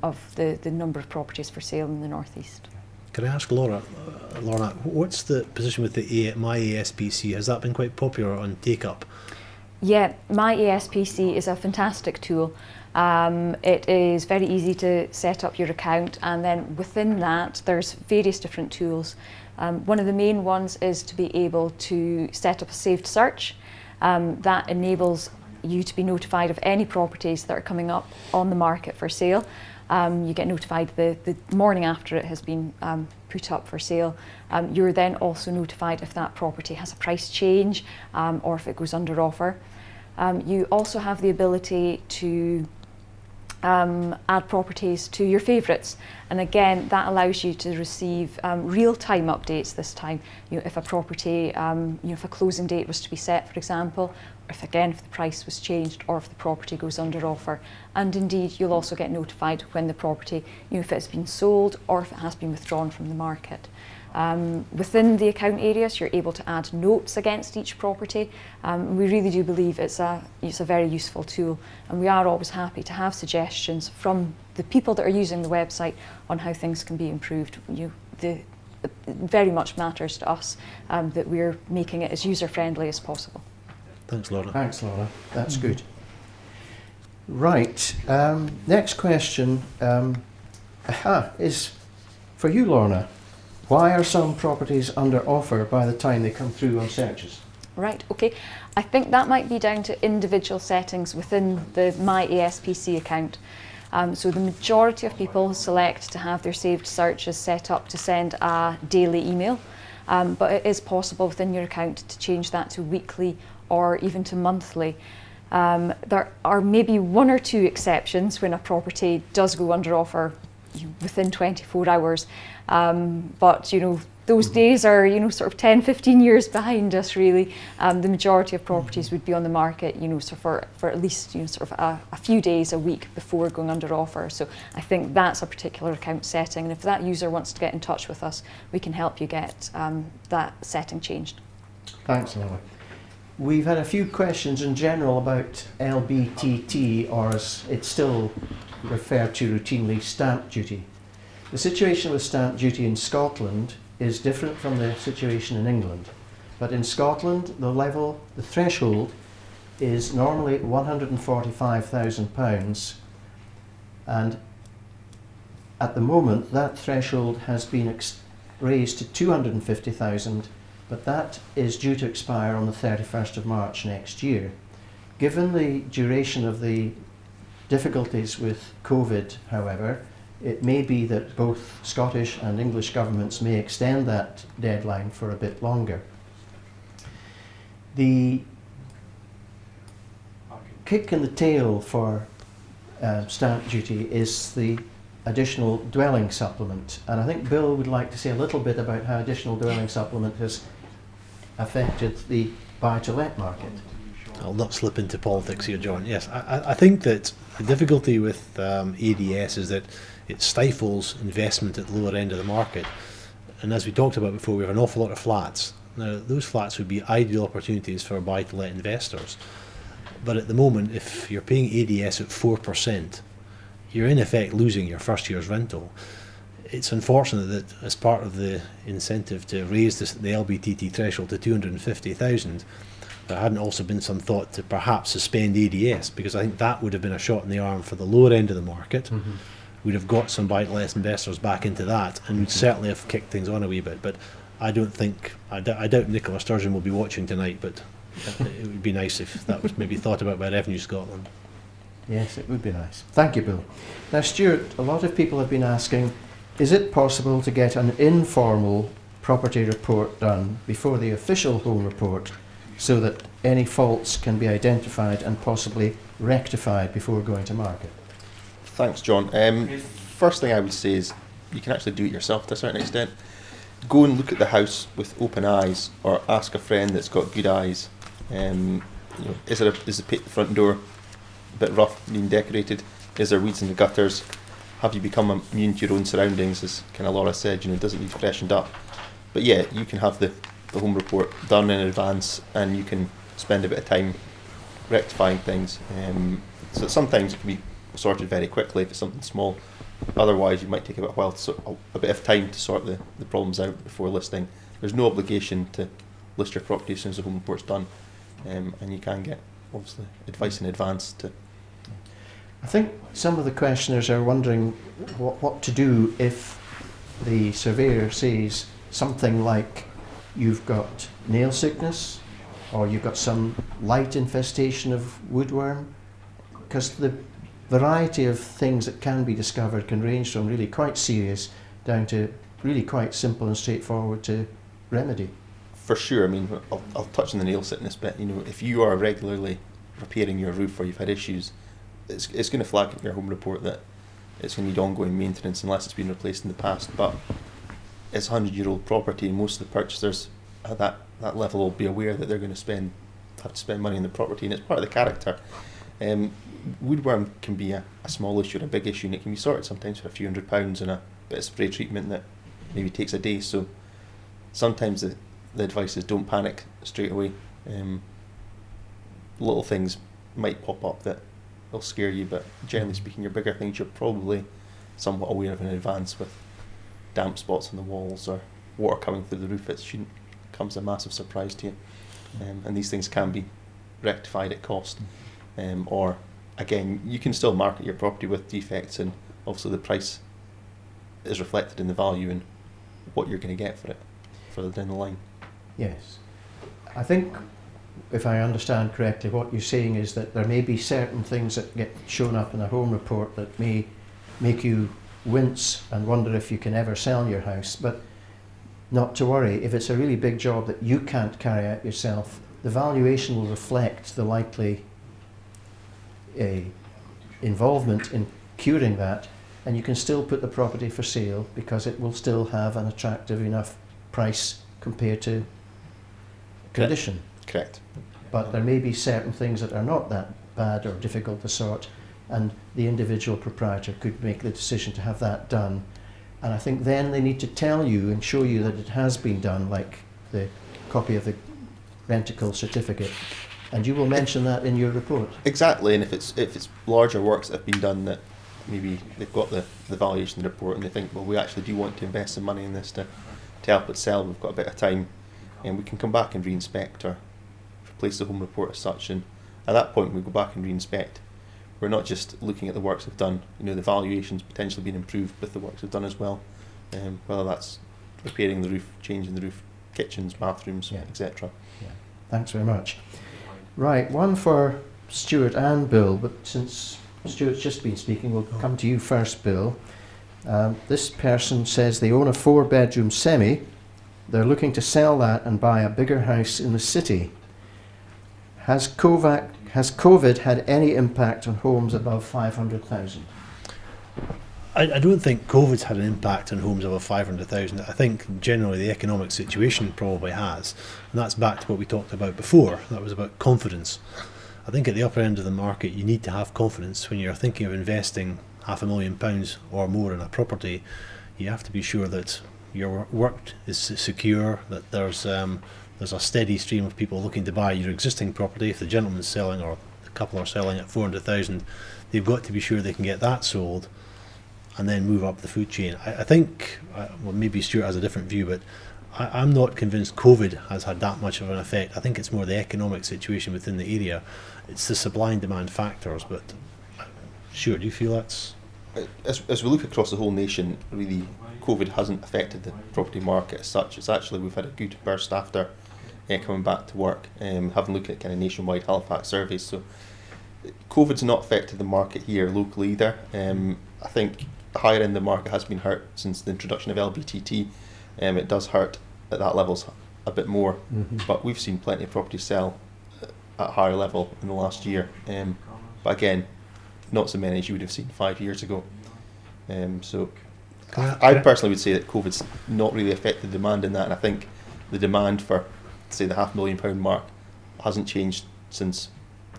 of the number of properties for sale in the North East. Can I ask Lorna, what's the position with the My ASPC? Has that been quite popular on take-up? Yeah, My ASPC is a fantastic tool. It is very easy to set up your account, and then within that there's various different tools. One of the main ones is to be able to set up a saved search. That enables you to be notified of any properties that are coming up on the market for sale. You get notified the morning after it has been put up for sale. You're then also notified if that property has a price change or if it goes under offer. You also have the ability to add properties to your favourites, and again that allows you to receive real-time updates this time. You know, if a property, if a closing date was to be set, for example, if the price was changed, or if the property goes under offer. And indeed you'll also get notified when the property, if it's been sold or if it has been withdrawn from the market. Within the account areas, you're able to add notes against each property. We really do believe it's a very useful tool, and we are always happy to have suggestions from the people that are using the website on how things can be improved. It very much matters to us that we're making it as user-friendly as possible. Thanks, Lorna. Thanks, Laura. That's good. Right. Next question is for you, Lorna. Why are some properties under offer by the time they come through on searches? Right, okay. I think that might be down to individual settings within the My ASPC account. So the majority of people select to have their saved searches set up to send a daily email, but it is possible within your account to change that to weekly or even to monthly. There are maybe one or two exceptions when a property does go under offer within 24 hours. But those days are sort of 10-15 years behind us really. The majority of properties would be on the market so for at least sort of a few days a week before going under offer. So I think that's a particular account setting, and if that user wants to get in touch with us, we can help you get that setting changed. Thanks, Laura. We've had a few questions in general about LBTT, or as it's still referred to routinely, stamp duty. The situation with stamp duty in Scotland is different from the situation in England. But in Scotland, the threshold is normally £145,000, and at the moment that threshold has been raised to £250,000, but that is due to expire on the 31st of March next year. Given the duration of the difficulties with COVID, however, it may be that both Scottish and English governments may extend that deadline for a bit longer. The kick in the tail for stamp duty is the additional dwelling supplement, and I think Bill would like to say a little bit about how additional dwelling supplement has affected the buy-to-let market. I'll not slip into politics here, John. Yes, I think that the difficulty with ADS is that it stifles investment at the lower end of the market. And as we talked about before, we have an awful lot of flats Now, those flats would be ideal opportunities for buy-to-let investors. But at the moment, if you're paying ADS at 4%, you're in effect losing your first year's rental. It's unfortunate that as part of the incentive to raise the LBTT threshold to 250,000, there hadn't also been some thought to perhaps suspend ADS, because I think that would have been a shot in the arm for the lower end of the market. We'd have got some buy-to-let investors back into that, and we'd certainly have kicked things on a wee bit. But I doubt Nicola Sturgeon will be watching tonight, but it would be nice if that was maybe thought about by Revenue Scotland. Yes, it would be nice. Thank you, Bill. Now, Stuart, a lot of people have been asking, is it possible to get an informal property report done before the official home report so that any faults can be identified and possibly rectified before going to market? Thanks, John. First thing I would say is you can actually do it yourself to a certain extent. Go and look at the house with open eyes, or ask a friend that's got good eyes. Is the front door a bit rough, being decorated? Is there weeds in the gutters? Have you become immune to your own surroundings? As kind of Laura said, it doesn't need freshened up. But yeah, you can have the home report done in advance, and you can spend a bit of time rectifying things. So sometimes it can be sorted very quickly if it's something small. Otherwise, you might take a bit of time to sort the problems out before listing. There's no obligation to list your property as soon as the home report's done, and you can get obviously advice in advance. I think some of the questioners are wondering what to do if the surveyor says something like you've got nail sickness or you've got some light infestation of woodworm, because the variety of things that can be discovered can range from really quite serious down to really quite simple and straightforward to remedy. For sure. I'll touch on the nail sickness bit. If you are regularly repairing your roof or you've had issues, it's going to flag in your home report that it's going to need ongoing maintenance unless it's been replaced in the past. But it's a 100-year-old property, and most of the purchasers at that level will be aware that they're going to have to spend money on the property, and it's part of the character. Woodworm can be a small issue or a big issue, and it can be sorted sometimes for a few £100 and a bit of spray treatment that maybe takes a day. So sometimes the advice is don't panic straight away. Little things might pop up that will scare you, but generally speaking, your bigger things you're probably somewhat aware of in advance, with damp spots on the walls or water coming through the roof. It shouldn't come as a massive surprise to you, and these things can be rectified at cost. Or again, you can still market your property with defects, and obviously the price is reflected in the value and what you're going to get for it further down the line. Yes. I think, if I understand correctly, what you're saying is that there may be certain things that get shown up in a home report that may make you wince and wonder if you can ever sell your house, but not to worry. If it's a really big job that you can't carry out yourself, the valuation will reflect the likely involvement in curing that, and you can still put the property for sale because it will still have an attractive enough price compared to condition. Correct. But there may be certain things that are not that bad or difficult to sort, and the individual proprietor could make the decision to have that done. And I think then they need to tell you and show you that it has been done, like the copy of the renticle certificate. And you will mention that in your report. Exactly, and if it's larger works that have been done that maybe they've got the valuation report and they think, well, we actually do want to invest some money in this to help it sell, we've got a bit of time, and we can come back and re-inspect or replace the home report as such. And at that point, we go back and re-inspect. We're not just looking at the works we've done, the valuation's potentially been improved with the works we've done as well, whether that's repairing the roof, changing the roof, kitchens, bathrooms, etc. Yeah. Thanks very much. Right, one for Stuart and Bill, but since Stuart's just been speaking, we'll come to you first, Bill. This person says they own a 4-bedroom semi. They're looking to sell that and buy a bigger house in the city. Has COVID had any impact on homes above 500,000? I don't think COVID's had an impact on homes over 500,000. I think generally the economic situation probably has. And that's back to what we talked about before. That was about confidence. I think at the upper end of the market, you need to have confidence when you're thinking of investing £500,000 or more in a property. You have to be sure that your work is secure, that there's a steady stream of people looking to buy your existing property. If the gentleman's selling or the couple are selling at 400,000, they've got to be sure they can get that sold and then move up the food chain. I think, well, maybe Stuart has a different view, but I'm not convinced COVID has had that much of an effect. I think it's more the economic situation within the area. It's the supply and demand factors, but Stuart, do you feel that's... As we look across the whole nation, really, COVID hasn't affected the property market as such. It's actually, we've had a good burst after coming back to work, having looked at kind of nationwide Halifax surveys. So COVID's not affected the market here locally either. I think the higher end of the market has been hurt since the introduction of LBTT. It does hurt at that level a bit more, but we've seen plenty of properties sell at a higher level in the last year. But again, not so many as you would have seen 5 years ago. So I personally would say that COVID's not really affected demand in that, and I think the demand for, say, the £500,000 mark hasn't changed since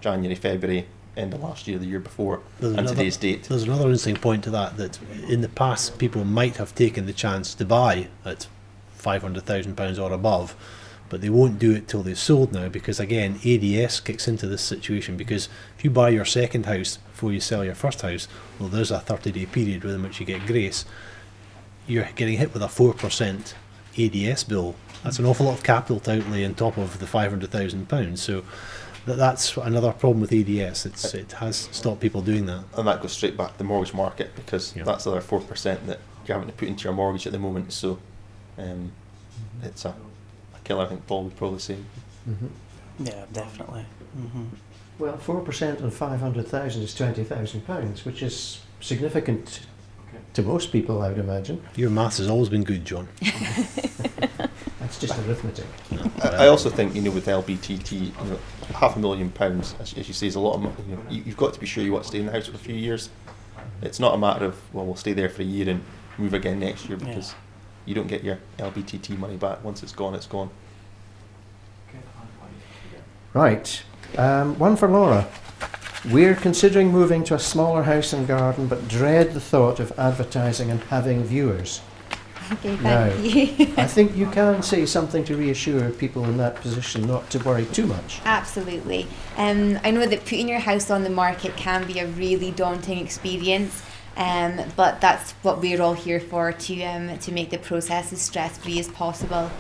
January, February, end of last year, the year before, and today's date. There's another interesting point to that in the past people might have taken the chance to buy at £500,000 or above, but they won't do it till they've sold now, because again ADS kicks into this situation, because if you buy your second house before you sell your first house, well, there's a 30-day period within which you get grace. You're getting hit with a 4% ADS bill. That's an awful lot of capital to outlay on top of the £500,000. So that's another problem with ADS. It has stopped people doing that. And that goes straight back to the mortgage market, because that's the other 4% that you're having to put into your mortgage at the moment. So it's a killer, I think Paul would probably say. Yeah, definitely. Well, 4% on 500,000 is £20,000, which is significant to most people, I would imagine. Your maths has always been good, John. That's just arithmetic. I also think, with LBTT, £500,000, as you say, is a lot of money. You've got to be sure you want to stay in the house for a few years. It's not a matter of, well, we'll stay there for a year and move again next year, because you don't get your LBTT money back. Once it's gone, it's gone. Right. One for Laura. We're considering moving to a smaller house and garden, but dread the thought of advertising and having viewers. Okay, thank you. I think you can say something to reassure people in that position not to worry too much. Absolutely. I know that putting your house on the market can be a really daunting experience, but that's what we're all here for, to make the process as stress-free as possible.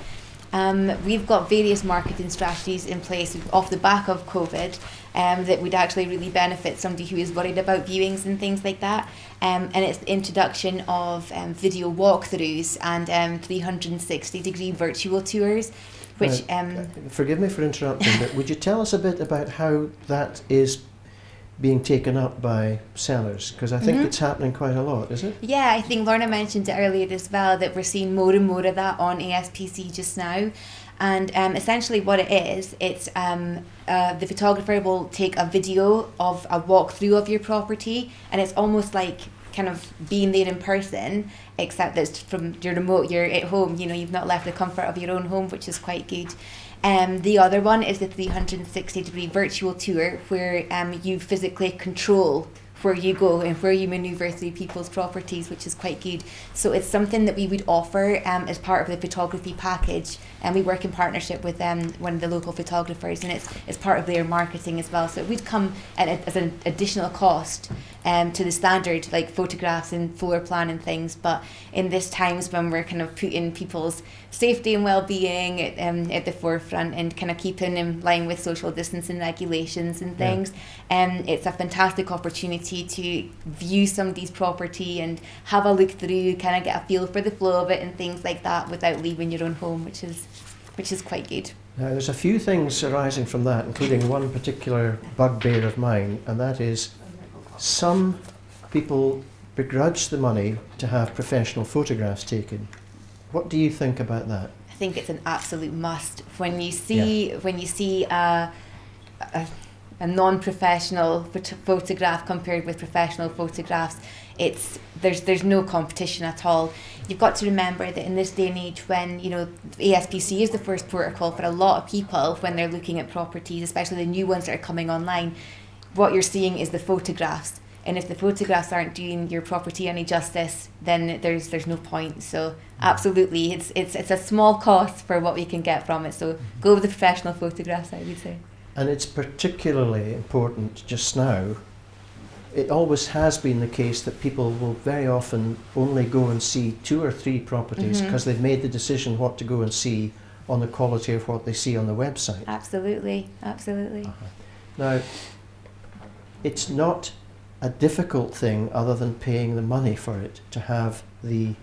We've got various marketing strategies in place off the back of COVID that would actually really benefit somebody who is worried about viewings and things like that. And it's the introduction of video walkthroughs and 360-degree virtual tours, which... forgive me for interrupting, but would you tell us a bit about how that is being taken up by sellers? Because I think it's happening quite a lot, is it? Yeah, I think Lorna mentioned it earlier as well, that we're seeing more and more of that on ASPC just now. And essentially what it is, it's the photographer will take a video of a walkthrough of your property, and it's almost like kind of being there in person, except that it's from your remote, you're at home, you've not left the comfort of your own home, which is quite good. The other one is the 360-degree virtual tour, where you physically control where you go and where you manoeuvre through people's properties, which is quite good. So it's something that we would offer as part of the photography package, and we work in partnership with one of the local photographers, and it's part of their marketing as well. So it would come as an additional cost to the standard, like photographs and floor plan and things, but in this times when we're kind of putting people's safety and well-being at the forefront and kind of keeping in line with social distancing regulations and things, it's a fantastic opportunity to view somebody's property and have a look through, kind of get a feel for the flow of it and things like that without leaving your own home, which is quite good. Now, there's a few things arising from that, including one particular bugbear of mine, and that is some people begrudge the money to have professional photographs taken. What do you think about that? I think it's an absolute must. When you see a non-professional photograph compared with professional photographs, there's no competition at all. You've got to remember that in this day and age, when ASPC is the first protocol for a lot of people when they're looking at properties, especially the new ones that are coming online, what you're seeing is the photographs. And if the photographs aren't doing your property any justice, then there's no point. So absolutely, it's a small cost for what we can get from it. So go with the professional photographs, I would say. And it's particularly important just now. It always has been the case that people will very often only go and see 2 or 3 properties because they've made the decision what to go and see on the quality of what they see on the website. Absolutely, absolutely. Now, it's not a difficult thing other than paying the money for it to have the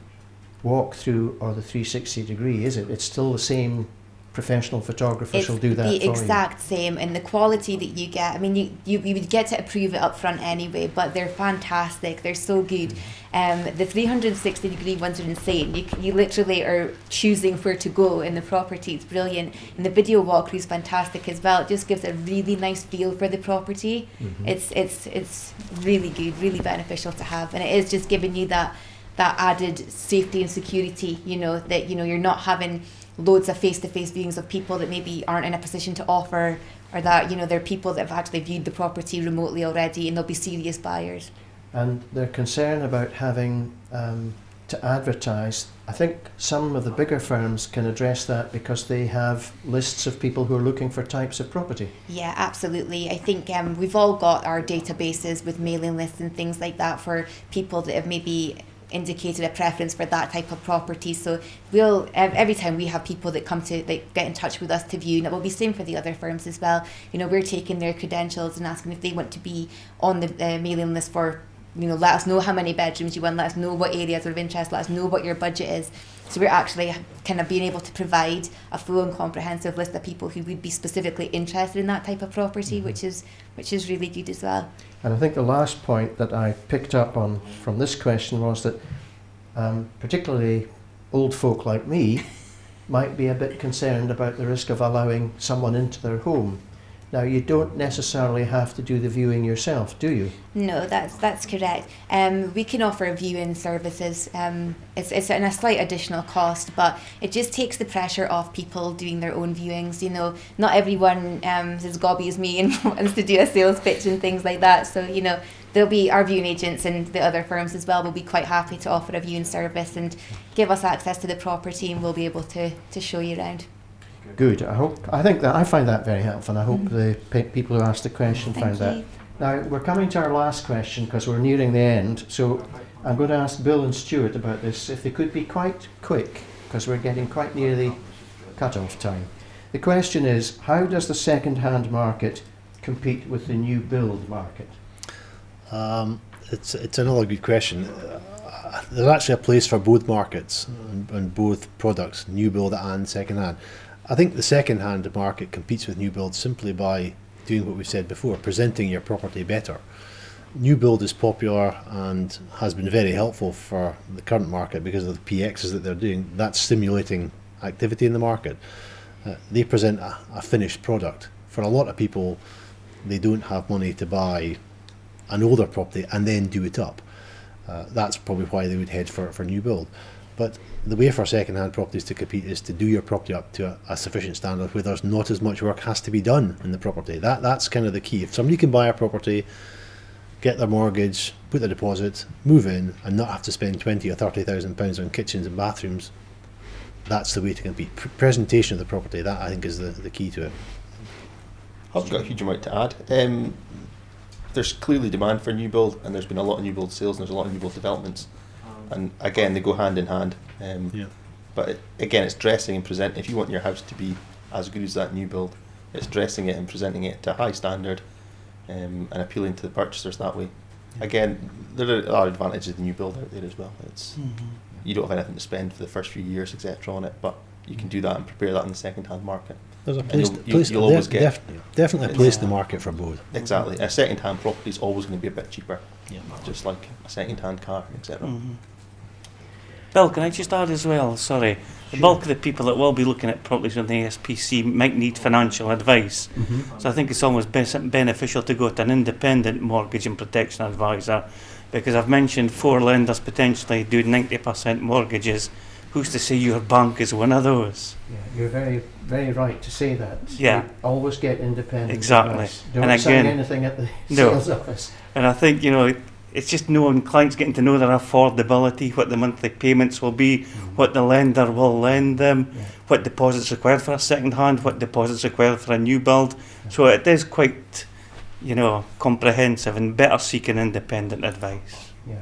walkthrough or the 360 degree, is it? It's still the same professional photographers will do that for you. It's the exact same, and the quality that you get, I mean, you would get to approve it up front anyway, but they're fantastic, they're so good. The 360 degree ones are insane. You literally are choosing where to go in the property. It's brilliant, and the video walkthrough is fantastic as well. It just gives a really nice feel for the property. It's really good, really beneficial to have, and it is just giving you that added safety and security, that you're not having loads of face-to-face viewings of people that maybe aren't in a position to offer, or that there are people that have actually viewed the property remotely already, and they'll be serious buyers. And they're concerned about having to advertise. I think some of the bigger firms can address that because they have lists of people who are looking for types of property. Yeah, absolutely. I think we've all got our databases with mailing lists and things like that for people that have maybe indicated a preference for that type of property. So we'll every time we have people that come to get in touch with us to view, and it will be same for the other firms as well. We're taking their credentials and asking if they want to be on the mailing list for, let us know how many bedrooms you want, let us know what areas are of interest, let us know what your budget is. So we're actually kind of being able to provide a full and comprehensive list of people who would be specifically interested in that type of property, which is really good as well. And I think the last point that I picked up on from this question was that particularly old folk like me might be a bit concerned about the risk of allowing someone into their home. Now, you don't necessarily have to do the viewing yourself, do you? No, that's correct. We can offer viewing services. It's a slight additional cost, but it just takes the pressure off people doing their own viewings. Not everyone is as gobby as me and wants to do a sales pitch and things like that. So, there'll be our viewing agents, and the other firms as well will be quite happy to offer a viewing service and give us access to the property, and we'll be able to show you around. Good. I find that very helpful, and I hope the people who asked the question found that. Now, we're coming to our last question because we're nearing the end, so I'm going to ask Bill and Stuart about this, if they could be quite quick, because we're getting quite near the cut-off time. The question is, how does the second-hand market compete with the new build market? It's another good question. There's actually a place for both markets and both products, new build and second-hand. I think the second-hand market competes with new build simply by doing what we've said before, presenting your property better. New build is popular and has been very helpful for the current market because of the PXs that they're doing. That's stimulating activity in the market. They present a finished product. For a lot of people, they don't have money to buy an older property and then do it up. That's probably why they would head for new build. But the way for second-hand properties to compete is to do your property up to a sufficient standard where there's not as much work has to be done in the property. That's kind of the key. If somebody can buy a property, get their mortgage, put the deposit, move in, and not have to spend £20,000 or £30,000 on kitchens and bathrooms, that's the way to compete. Presentation of the property, that I think is the key to it. I've got a huge amount to add. There's clearly demand for new build, and there's been a lot of new build sales, and there's a lot of new build developments. And again, they go hand in hand. But again, it's dressing and presenting. If you want your house to be as good as that new build, it's dressing it and presenting it to a high standard, and appealing to the purchasers that way. Again, there are advantages of the new build out there as well. You don't have anything to spend for the first few years, etc. on it, but you can do that and prepare that in the second-hand market. There's a place. You'll always get definitely a place in the market for both. Exactly. A second-hand property is always going to be a bit cheaper, just like a second-hand car, etc. Bill, can I just add as well, sorry, the bulk of the people that will be looking at properties on the ASPC might need financial advice. So I think it's almost beneficial to go to an independent mortgage and protection advisor, because I've mentioned 4 lenders potentially do 90% mortgages, who's to say your bank is one of those? Yeah, you're very, very right to say that. Yeah. You always get independent Exactly. advice. Don't And sign again, anything at the no. sales office. And I think, it's just knowing clients getting to know their affordability, what the monthly payments will be, what the lender will lend them, Yeah. what deposits required for a second hand, what deposits required for a new build. So it is quite, comprehensive, and better seeking independent advice. Yeah.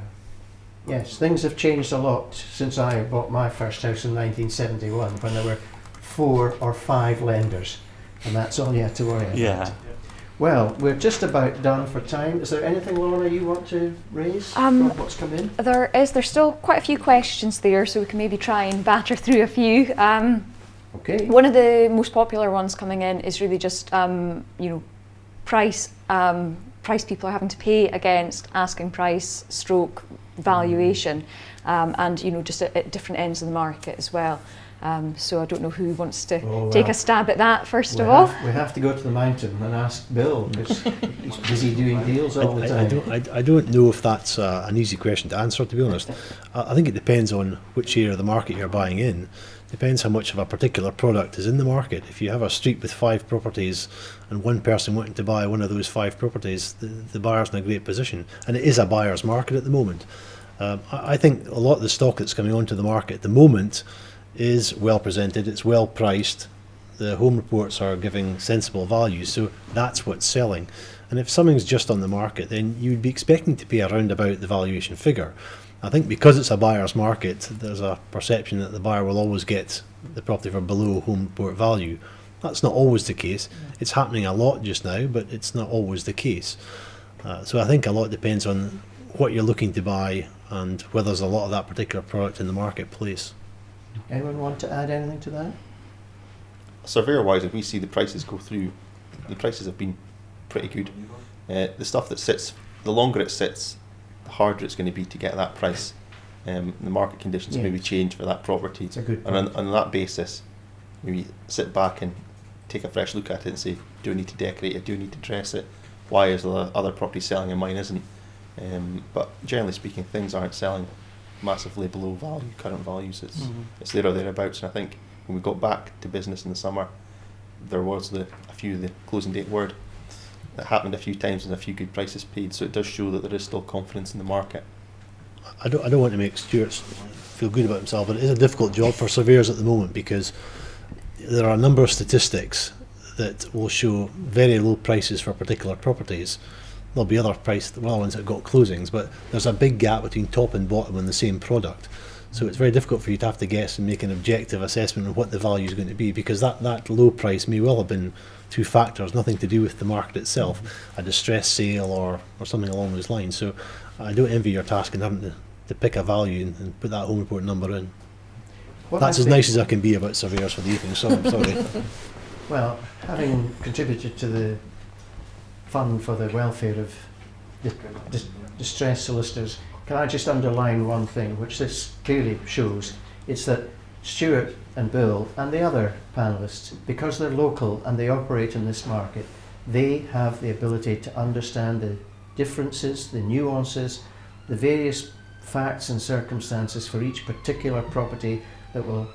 Yes, things have changed a lot since I bought my first house in 1971, when there were 4 or 5 lenders, and that's all you had to worry about. Yeah. Well, we're just about done for time. Is there anything, Lorna, you want to raise Um, from what's come in? There's still quite a few questions there, so we can maybe try and batter through a few. Okay. One of the most popular ones coming in is really just, price people are having to pay against asking price stroke valuation, and just at different ends of the market as well. So I don't know who wants to take a stab at that first of all. We have to go to the mountain and ask Bill, because he's busy doing deals all the time. I don't know if that's an easy question to answer, to be honest. I think it depends on which area of the market you're buying in. Depends how much of a particular product is in the market. If you have a street with 5 properties and one person wanting to buy one of those 5 properties, the buyer's in a great position. And it is a buyer's market at the moment. I think a lot of the stock that's coming onto the market at the moment is well presented, it's well priced, the home reports are giving sensible values, so that's what's selling. And if something's just on the market, then you'd be expecting to pay around about the valuation figure. I think because it's a buyer's market, there's a perception that the buyer will always get the property for below home report value. That's not always the case. It's happening a lot just now, but it's not always the case. So I think a lot depends on what you're looking to buy and whether there's a lot of that particular product in the marketplace. Anyone want to add anything to that? Surveyor-wise, if we see the prices go through, the prices have been pretty good. The stuff that sits, the longer it sits, the harder it's going to be to get that price. The market conditions maybe change for that property. It's a good and point. on that basis, maybe sit back and take a fresh look at it and say, do I need to decorate it? Do I need to dress it? Why is the other property selling and mine isn't? But generally speaking, things aren't selling massively below value, current values. It's there or thereabouts, and I think when we got back to business in the summer, there was the closing date word that happened a few times and a few good prices paid, so it does show that there is still confidence in the market. I don't want to make Stuart feel good about himself, but it is a difficult job for surveyors at the moment because there are a number of statistics that will show very low prices for particular properties. There'll be other ones that got closings, but there's a big gap between top and bottom on the same product. So it's very difficult for you to have to guess and make an objective assessment of what the value is going to be, because that low price may well have been 2 factors, nothing to do with the market itself, a distressed sale or something along those lines. So I don't envy your task in having to pick a value and put that home report number in. That's as nice as I can be about surveyors for the evening, so I'm sorry. Well, having contributed to the fund for the welfare of distressed solicitors, can I just underline one thing, which this clearly shows? It's that Stuart and Bill and the other panellists, because they're local and they operate in this market, they have the ability to understand the differences, the nuances, the various facts and circumstances for each particular property that will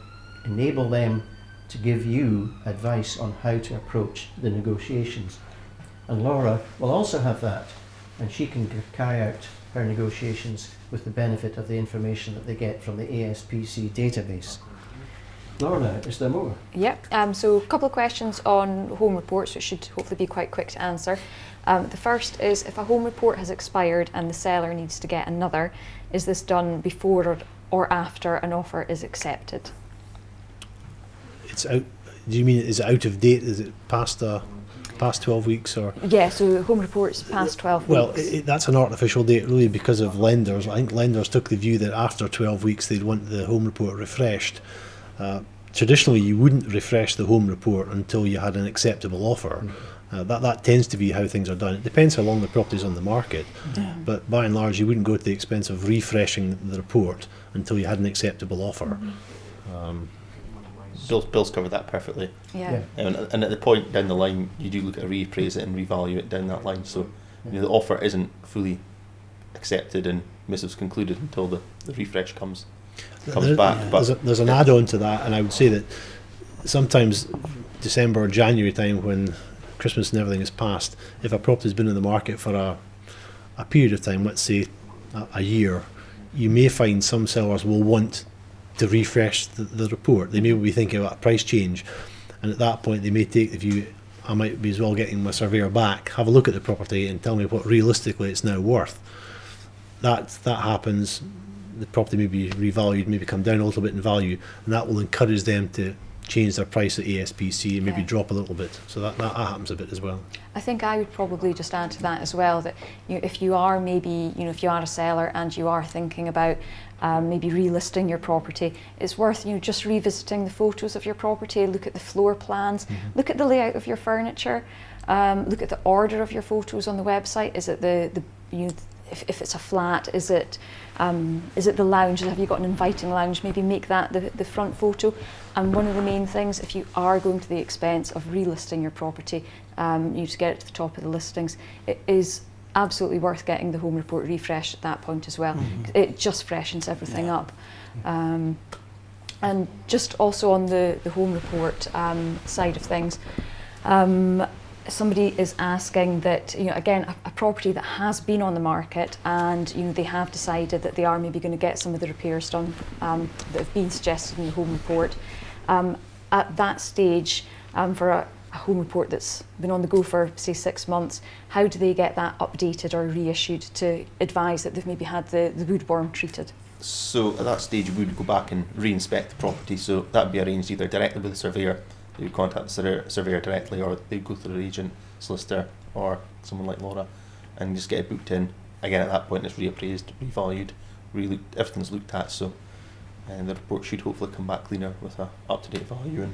enable them to give you advice on how to approach the negotiations. And Laura will also have that, and she can carry out her negotiations with the benefit of the information that they get from the ASPC database. Lorna, is there more? Yep, so a couple of questions on home reports, which should hopefully be quite quick to answer. The first is, if a home report has expired and the seller needs to get another, is this done before or after an offer is accepted? It's out. Do you mean is it out of date? Is it past 12 weeks or? Yeah, so home reports past 12 Well, weeks. that's an artificial date really because of lenders. I think lenders took the view that after 12 weeks they'd want the home report refreshed. Traditionally, you wouldn't refresh the home report until you had an acceptable offer. That tends to be how things are done. It depends how long the property's on the market, but by and large, you wouldn't go to the expense of refreshing the report until you had an acceptable offer. Bill's covered that perfectly. Yeah. And at the point down the line, you do look at reappraise it and revalue it down that line. So the offer isn't fully accepted and missives concluded until the refresh comes. comes back. But There's an add-on to that, and I would say that sometimes December or January time, when Christmas and everything is past, if a property's been in the market for a period of time, let's say a year, you may find some sellers will want to refresh the report. They may be thinking about a price change, and at that point they may take the view, I might be as well getting my surveyor back, have a look at the property and tell me what realistically it's now worth. That happens, the property may be revalued, maybe come down a little bit in value, and that will encourage them to change their price at ASPC and maybe drop a little bit. So that happens a bit as well. I think I would probably just add to that as well, that if you are maybe, if you are a seller and you are thinking about maybe relisting your property, it's worth just revisiting the photos of your property, look at the floor plans, look at the layout of your furniture, look at the order of your photos on the website. Is it if it's a flat, is it the lounge? Have you got an inviting lounge? Maybe make that the front photo. And one of the main things, if you are going to the expense of relisting your property, to get it to the top of the listings, it is absolutely worth getting the home report refreshed at that point as well. It just freshens everything up. And just also on the home report side of things, somebody is asking that, again, a property that has been on the market and they have decided that they are maybe going to get some of the repairs done that have been suggested in the home report. At that stage, for a home report that's been on the go for, say, 6 months, how do they get that updated or reissued to advise that they've maybe had the woodworm treated? So at that stage we would go back and re-inspect the property, so that would be arranged either directly with the surveyor, they would contact the surveyor directly, or they'd go through their agent, solicitor, or someone like Laura, and just get it booked in. Again, at that point it's reappraised, revalued, everything's looked at, so and the report should hopefully come back cleaner with a up-to-date value.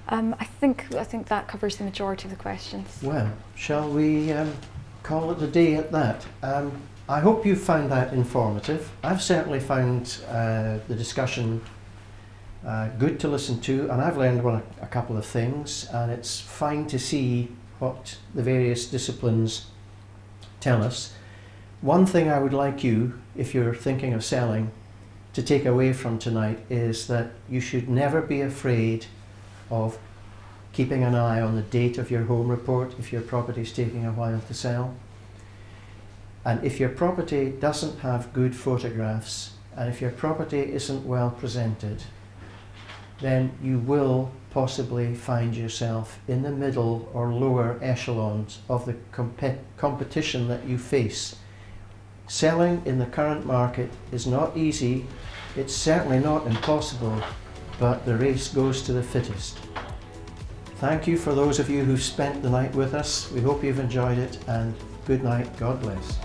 I think that covers the majority of the questions. Well, shall we call it a day at that? I hope you found that informative. I've certainly found the discussion good to listen to, and I've learned a couple of things, and it's fine to see what the various disciplines tell us. One thing I would like you, if you're thinking of selling, to take away from tonight is that you should never be afraid of keeping an eye on the date of your home report if your property is taking a while to sell. And if your property doesn't have good photographs, and if your property isn't well presented, then you will possibly find yourself in the middle or lower echelons of the competition that you face. Selling in the current market is not easy, it's certainly not impossible, but the race goes to the fittest. Thank you for those of you who've spent the night with us. We hope you've enjoyed it, and good night, God bless.